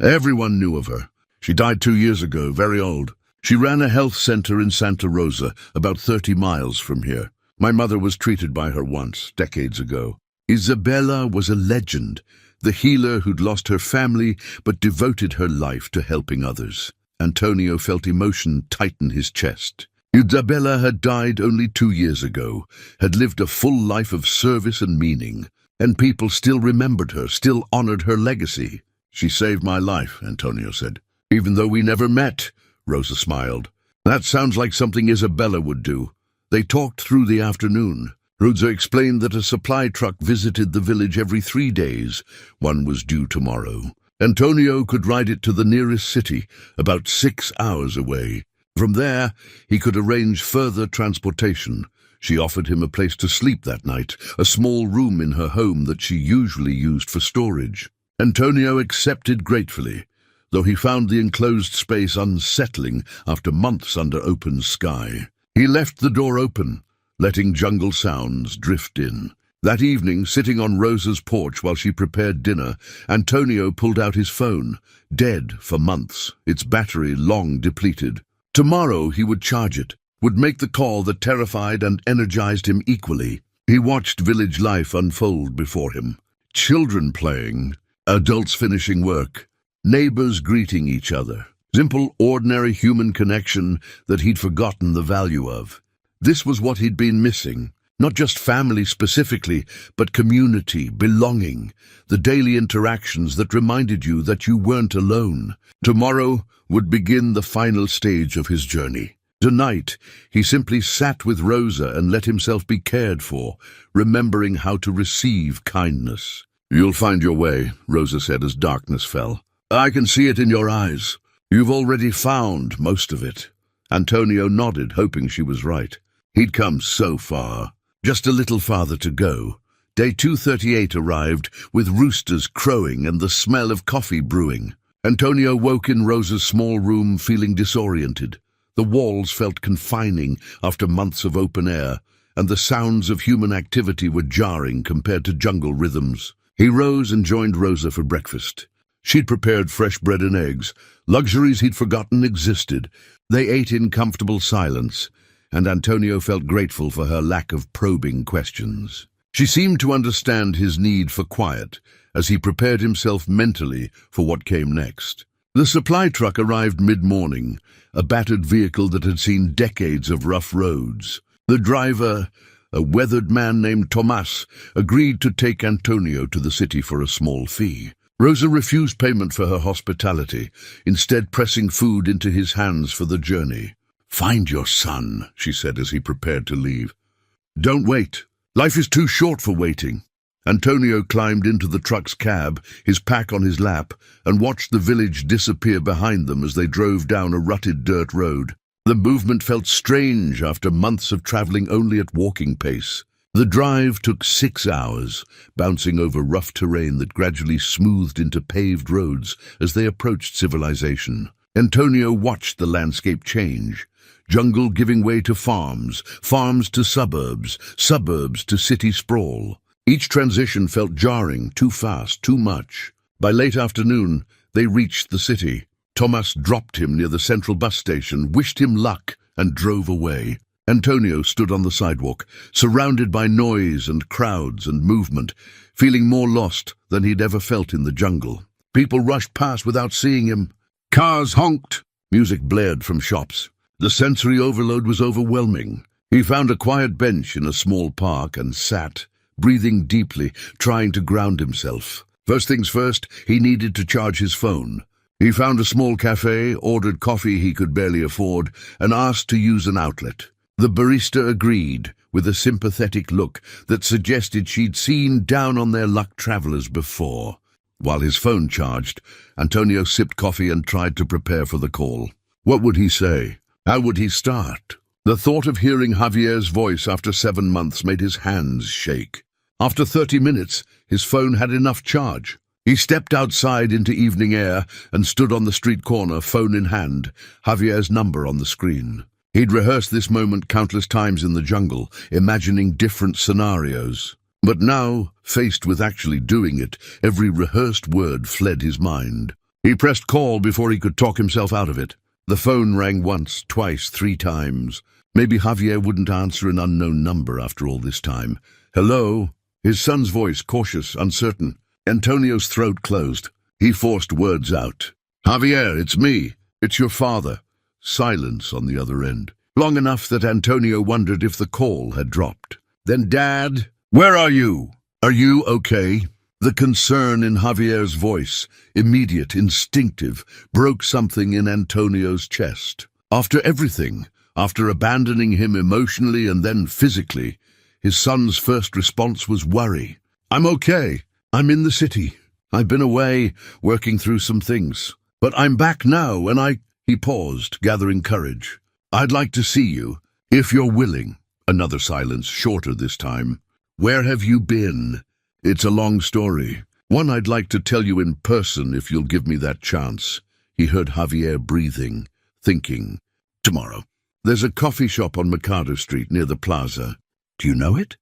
"Everyone knew of her. She died 2 years ago, very old. She ran a health center in Santa Rosa, about 30 miles from here. My mother was treated by her once, decades ago. Isabella was a legend, the healer who'd lost her family but devoted her life to helping others." Antonio felt emotion tighten his chest. Isabella had died only 2 years ago, had lived a full life of service and meaning, and people still remembered her, still honored her legacy. "She saved my life," Antonio said. "Even though we never met," Rosa smiled. "That sounds like something Isabella would do." They talked through the afternoon. Rosa explained that a supply truck visited the village every 3 days. One was due tomorrow. Antonio could ride it to the nearest city, about 6 hours away. From there, he could arrange further transportation. She offered him a place to sleep that night, a small room in her home that she usually used for storage. Antonio accepted gratefully, though he found the enclosed space unsettling after months under open sky. He left the door open, letting jungle sounds drift in. That evening, sitting on Rosa's porch while she prepared dinner, Antonio pulled out his phone, dead for months, its battery long depleted. Tomorrow he would charge it, would make the call that terrified and energized him equally. He watched village life unfold before him. Children playing, adults finishing work, neighbors greeting each other. Simple, ordinary human connection that he'd forgotten the value of. This was what he'd been missing. Not just family specifically, but community, belonging, the daily interactions that reminded you that you weren't alone. Tomorrow would begin the final stage of his journey. Tonight, he simply sat with Rosa and let himself be cared for, remembering how to receive kindness. "You'll find your way," Rosa said as darkness fell. "I can see it in your eyes. You've already found most of it." Antonio nodded, hoping she was right. He'd come so far. Just a little farther to go. Day 238 arrived, with roosters crowing and the smell of coffee brewing. Antonio woke in Rosa's small room feeling disoriented. The walls felt confining after months of open air, and the sounds of human activity were jarring compared to jungle rhythms. He rose and joined Rosa for breakfast. She'd prepared fresh bread and eggs, luxuries he'd forgotten existed. They ate in comfortable silence, and Antonio felt grateful for her lack of probing questions. She seemed to understand his need for quiet, as he prepared himself mentally for what came next. The supply truck arrived mid-morning, a battered vehicle that had seen decades of rough roads. The driver, a weathered man named Tomas, agreed to take Antonio to the city for a small fee. Rosa refused payment for her hospitality, instead pressing food into his hands for the journey. "Find your son," she said as he prepared to leave. "Don't wait. Life is too short for waiting." Antonio climbed into the truck's cab, his pack on his lap, and watched the village disappear behind them as they drove down a rutted dirt road. The movement felt strange after months of traveling only at walking pace. The drive took 6 hours, bouncing over rough terrain that gradually smoothed into paved roads as they approached civilization. Antonio watched the landscape change. Jungle giving way to farms, farms to suburbs, suburbs to city sprawl. Each transition felt jarring, too fast, too much. By late afternoon, they reached the city. Tomas dropped him near the central bus station, wished him luck, and drove away. Antonio stood on the sidewalk, surrounded by noise and crowds and movement, feeling more lost than he'd ever felt in the jungle. People rushed past without seeing him. Cars honked. Music blared from shops. The sensory overload was overwhelming. He found a quiet bench in a small park and sat, breathing deeply, trying to ground himself. First things first, he needed to charge his phone. He found a small cafe, ordered coffee he could barely afford, and asked to use an outlet. The barista agreed, with a sympathetic look that suggested she'd seen down on their luck travelers before. While his phone charged, Antonio sipped coffee and tried to prepare for the call. What would he say? How would he start? The thought of hearing Javier's voice after 7 months made his hands shake. After 30 minutes, his phone had enough charge. He stepped outside into evening air and stood on the street corner, phone in hand, Javier's number on the screen. He'd rehearsed this moment countless times in the jungle, imagining different scenarios. But now, faced with actually doing it, every rehearsed word fled his mind. He pressed call before he could talk himself out of it. The phone rang once, twice, 3 times. Maybe Javier wouldn't answer an unknown number after all this time. Hello? His son's voice, cautious, uncertain. Antonio's throat closed. He forced words out. Javier, it's me. It's your father. Silence on the other end. Long enough that Antonio wondered if the call had dropped. Then, Dad, where are you? Are you okay? The concern in Javier's voice, immediate, instinctive, broke something in Antonio's chest. After everything, after abandoning him emotionally and then physically, his son's first response was worry. I'm okay. I'm in the city. I've been away, working through some things. But I'm back now, and He paused, gathering courage. I'd like to see you, if you're willing. Another silence, shorter this time. Where have you been? It's a long story. One I'd like to tell you in person if you'll give me that chance. He heard Javier breathing, thinking. Tomorrow. There's a coffee shop on Mercado Street near the plaza. Do you know it?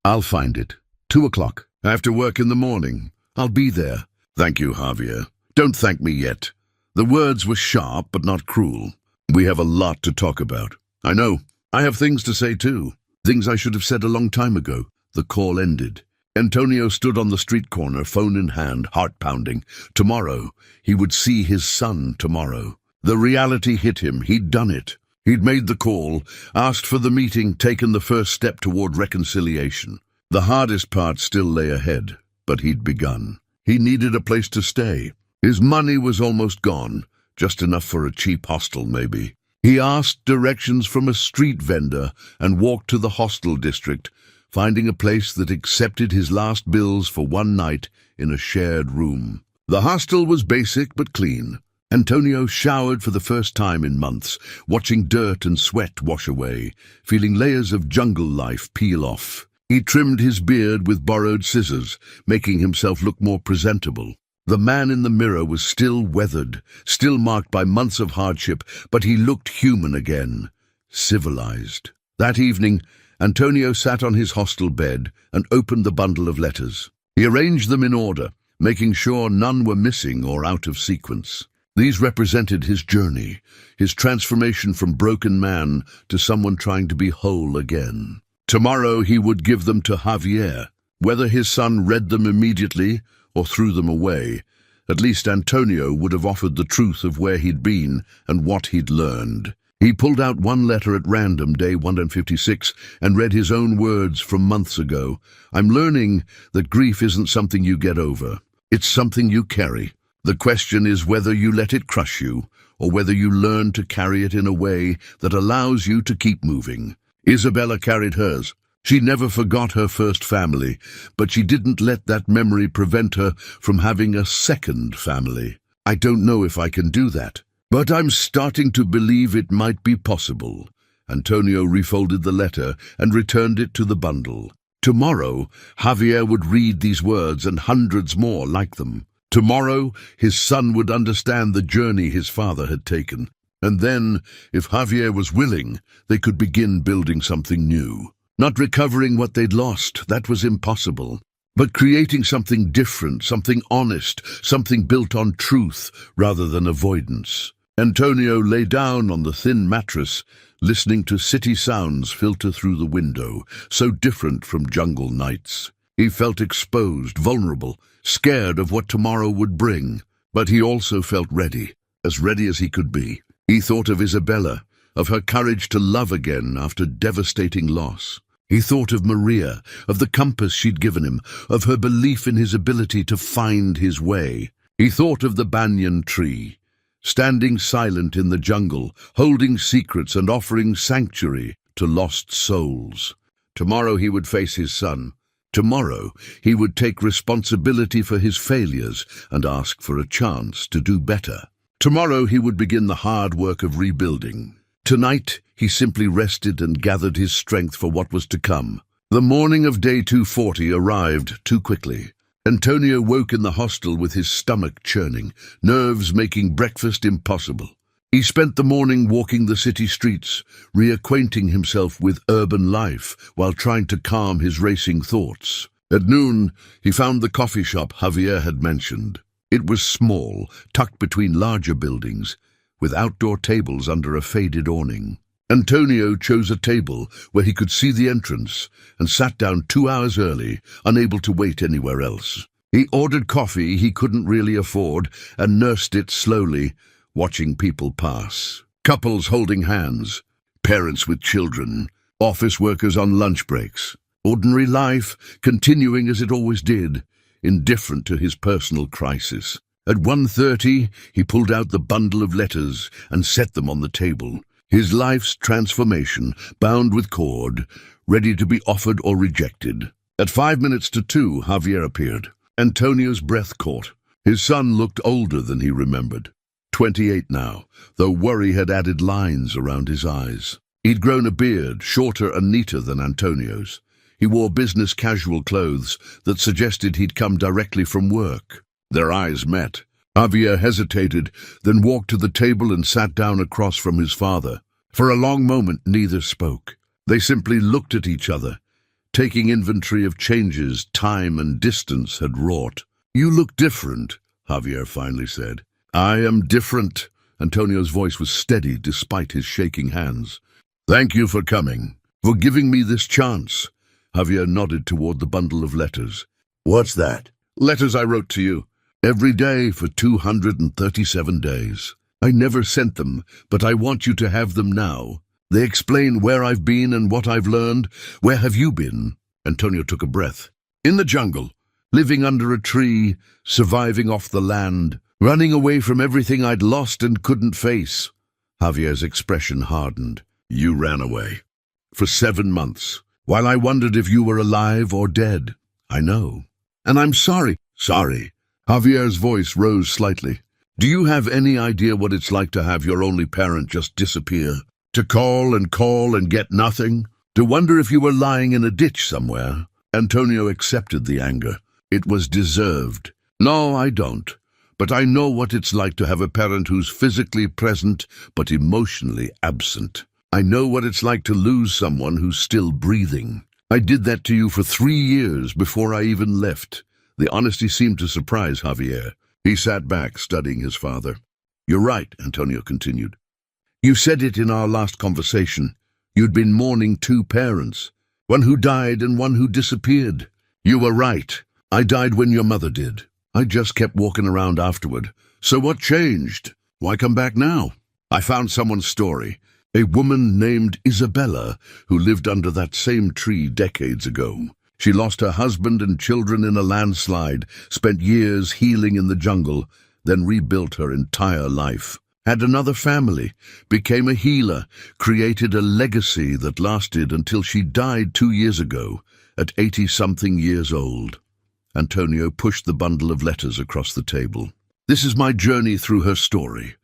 I'll find it. 2 o'clock. After work in the morning. I'll be there. Thank you, Javier. Don't thank me yet. The words were sharp but not cruel. We have a lot to talk about. I know. I have things to say too. Things I should have said a long time ago. The call ended. Antonio stood on the street corner, phone in hand, heart pounding. Tomorrow. He would see his son tomorrow. The reality hit him. He'd done it. He'd made the call, asked for the meeting, taken the first step toward reconciliation. The hardest part still lay ahead, but he'd begun. He needed a place to stay. His money was almost gone, just enough for a cheap hostel maybe. He asked directions from a street vendor and walked to the hostel district, finding a place that accepted his last bills for 1 night in a shared room. The hostel was basic but clean. Antonio showered for the first time in months, watching dirt and sweat wash away, feeling layers of jungle life peel off. He trimmed his beard with borrowed scissors, making himself look more presentable. The man in the mirror was still weathered, still marked by months of hardship, but he looked human again, civilized. That evening, Antonio sat on his hostel bed and opened the bundle of letters. He arranged them in order, making sure none were missing or out of sequence. These represented his journey, his transformation from broken man to someone trying to be whole again. Tomorrow he would give them to Javier. Whether his son read them immediately or threw them away, at least Antonio would have offered the truth of where he'd been and what he'd learned. He pulled out one letter at random, day 156, and read his own words from months ago. I'm learning that grief isn't something you get over. It's something you carry. The question is whether you let it crush you, or whether you learn to carry it in a way that allows you to keep moving. Isabella carried hers. She never forgot her first family, but she didn't let that memory prevent her from having a second family. I don't know if I can do that, but I'm starting to believe it might be possible. Antonio refolded the letter and returned it to the bundle. Tomorrow, Javier would read these words and hundreds more like them. Tomorrow, his son would understand the journey his father had taken. And then, if Javier was willing, they could begin building something new. Not recovering what they'd lost, that was impossible. But creating something different, something honest, something built on truth rather than avoidance. Antonio lay down on the thin mattress, listening to city sounds filter through the window, so different from jungle nights. He felt exposed, vulnerable, scared of what tomorrow would bring. But he also felt ready, as ready as he could be. He thought of Isabella, of her courage to love again after devastating loss. He thought of Maria, of the compass she'd given him, of her belief in his ability to find his way. He thought of the banyan tree, standing silent in the jungle, holding secrets and offering sanctuary to lost souls. Tomorrow he would face his son. Tomorrow he would take responsibility for his failures and ask for a chance to do better. Tomorrow he would begin the hard work of rebuilding. Tonight he simply rested and gathered his strength for what was to come. The morning of day 240 arrived too quickly. Antonio woke in the hostel with his stomach churning, nerves making breakfast impossible. He spent the morning walking the city streets, reacquainting himself with urban life while trying to calm his racing thoughts. At noon, he found the coffee shop Javier had mentioned. It was small, tucked between larger buildings, with outdoor tables under a faded awning. Antonio chose a table where he could see the entrance and sat down 2 hours early, unable to wait anywhere else. He ordered coffee he couldn't really afford and nursed it slowly, watching people pass. Couples holding hands, parents with children, office workers on lunch breaks. Ordinary life continuing as it always did, indifferent to his personal crisis. At 1:30, he pulled out the bundle of letters and set them on the table. His life's transformation, bound with cord, ready to be offered or rejected. At 2:05, Javier appeared. Antonio's breath caught. His son looked older than he remembered. 28 now, though worry had added lines around his eyes. He'd grown a beard, shorter and neater than Antonio's. He wore business casual clothes that suggested he'd come directly from work. Their eyes met. Javier hesitated, then walked to the table and sat down across from his father. For a long moment, neither spoke. They simply looked at each other, taking inventory of changes time and distance had wrought. "You look different," Javier finally said. "I am different." Antonio's voice was steady despite his shaking hands. "Thank you for coming, for giving me this chance." Javier nodded toward the bundle of letters. "What's that?" "Letters I wrote to you. Every day for 237 days. I never sent them, but I want you to have them now. They explain where I've been and what I've learned. Where have you been?" Antonio took a breath. "In the jungle, living under a tree, surviving off the land, running away from everything I'd lost and couldn't face." Javier's expression hardened. "You ran away. For 7 months, while I wondered if you were alive or dead. I know. And I'm sorry." "Sorry." Javier's voice rose slightly. "Do you have any idea what it's like to have your only parent just disappear? To call and get nothing? To wonder if you were lying in a ditch somewhere?" Antonio accepted the anger. It was deserved. "No, I don't. But I know what it's like to have a parent who's physically present but emotionally absent. I know what it's like to lose someone who's still breathing. I did that to you for 3 years before I even left." The honesty seemed to surprise Javier. He sat back, studying his father. "You're right," Antonio continued. "You said it in our last conversation. You'd been mourning 2 parents, one who died and one who disappeared. You were right. I died when your mother did. I just kept walking around afterward. So what changed? Why come back now?" "I found someone's story. A woman named Isabella who lived under that same tree decades ago. She lost her husband and children in a landslide, spent years healing in the jungle, then rebuilt her entire life. Had another family, became a healer, created a legacy that lasted until she died 2 years ago, at 80-something years old." Antonio pushed the bundle of letters across the table. "This is my journey through her story,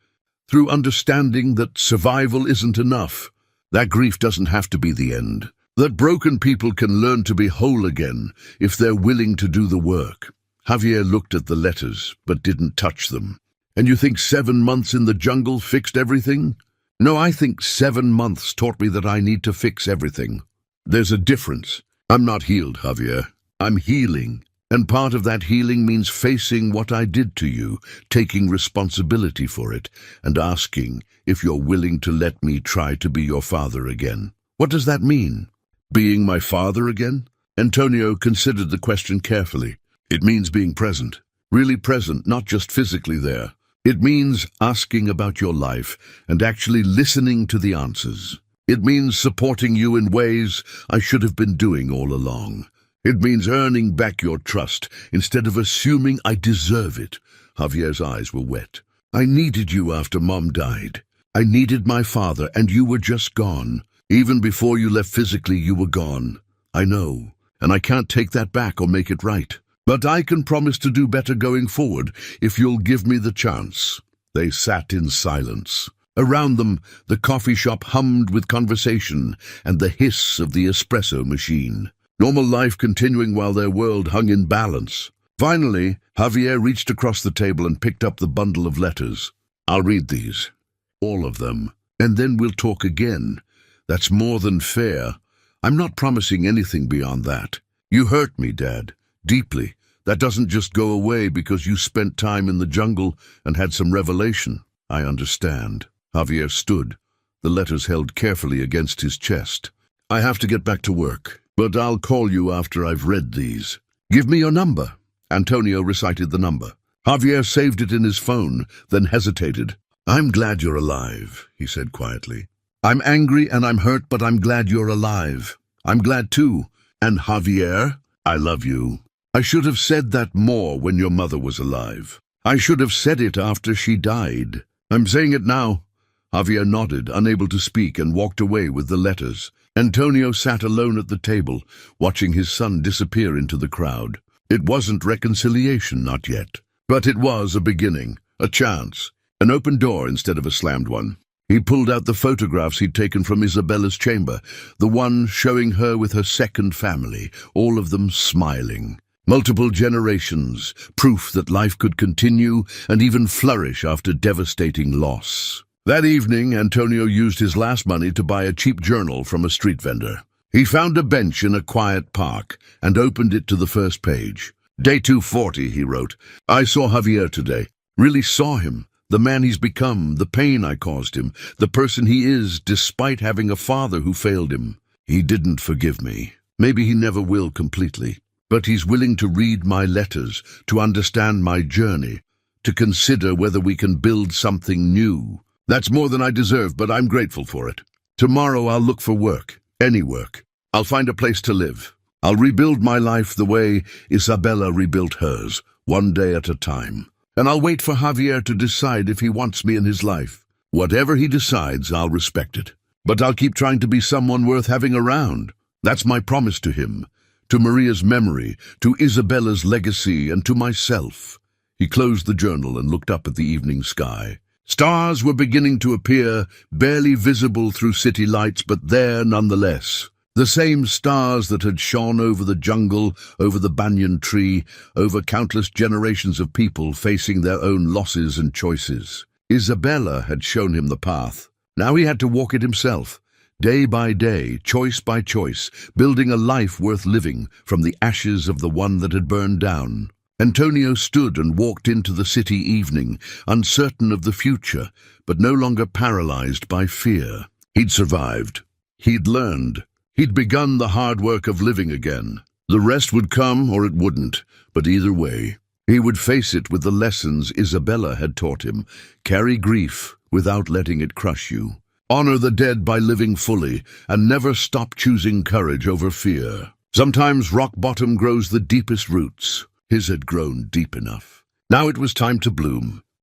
through understanding that survival isn't enough, that grief doesn't have to be the end, that broken people can learn to be whole again if they're willing to do the work." Javier looked at the letters, but didn't touch them. "And you think 7 months in the jungle fixed everything?" "No, I think 7 months taught me that I need to fix everything. There's a difference. I'm not healed, Javier. I'm healing. And part of that healing means facing what I did to you, taking responsibility for it, and asking if you're willing to let me try to be your father again." "What does that mean?" "Being my father again?" Antonio considered the question carefully. "It means being present, really present, not just physically there. It means asking about your life and actually listening to the answers. It means supporting you in ways I should have been doing all along. It means earning back your trust instead of assuming I deserve it. Javier's eyes were wet. I needed you after Mom died. I needed my father, and you were just gone. Even before you left physically, you were gone. I know, and I can't take that back or make it right. But I can promise to do better going forward if you'll give me the chance. They sat in silence. Around them, the coffee shop hummed with conversation and the hiss of the espresso machine. Normal life continuing while their world hung in balance. Finally, Javier reached across the table and picked up the bundle of letters. I'll read these. All of them. And then we'll talk again. That's more than fair. I'm not promising anything beyond that. You hurt me, Dad. Deeply. That doesn't just go away because you spent time in the jungle and had some revelation. I understand. Javier stood, the letters held carefully against his chest. I have to get back to work, but I'll call you after I've read these. Give me your number. Antonio recited the number. Javier saved it in his phone, then hesitated. I'm glad you're alive, he said quietly. I'm angry and I'm hurt, but I'm glad you're alive. I'm glad too. And Javier, I love you. I should have said that more when your mother was alive. I should have said it after she died. I'm saying it now. Javier nodded, unable to speak, and walked away with the letters. Antonio sat alone at the table, watching his son disappear into the crowd. It wasn't reconciliation, not yet. But it was a beginning, a chance, an open door instead of a slammed one. He pulled out the photographs he'd taken from Isabella's chamber, the one showing her with her second family, all of them smiling. Multiple generations, proof that life could continue and even flourish after devastating loss. That evening, Antonio used his last money to buy a cheap journal from a street vendor. He found a bench in a quiet park and opened it to the first page. Day 240, he wrote. I saw Javier today. Really saw him. The man he's become, the pain I caused him, the person he is despite having a father who failed him. He didn't forgive me. Maybe he never will completely. But he's willing to read my letters, to understand my journey, to consider whether we can build something new. That's more than I deserve, but I'm grateful for it. Tomorrow I'll look for work, any work. I'll find a place to live. I'll rebuild my life the way Isabella rebuilt hers, one day at a time. And I'll wait for Javier to decide if he wants me in his life. Whatever he decides, I'll respect it. But I'll keep trying to be someone worth having around. That's my promise to him, to Maria's memory, to Isabella's legacy, and to myself. He closed the journal and looked up at the evening sky. Stars were beginning to appear, barely visible through city lights, but there nonetheless. The same stars that had shone over the jungle, over the banyan tree, over countless generations of people facing their own losses and choices. Isabella had shown him the path. Now he had to walk it himself, day by day, choice by choice, building a life worth living from the ashes of the one that had burned down. Antonio stood and walked into the city evening, uncertain of the future, but no longer paralyzed by fear. He'd survived. He'd learned. He'd begun the hard work of living again. The rest would come or it wouldn't, but either way, he would face it with the lessons Isabella had taught him. Carry grief without letting it crush you. Honor the dead by living fully, and never stop choosing courage over fear. Sometimes rock bottom grows the deepest roots. His had grown deep enough. Now it was time to bloom.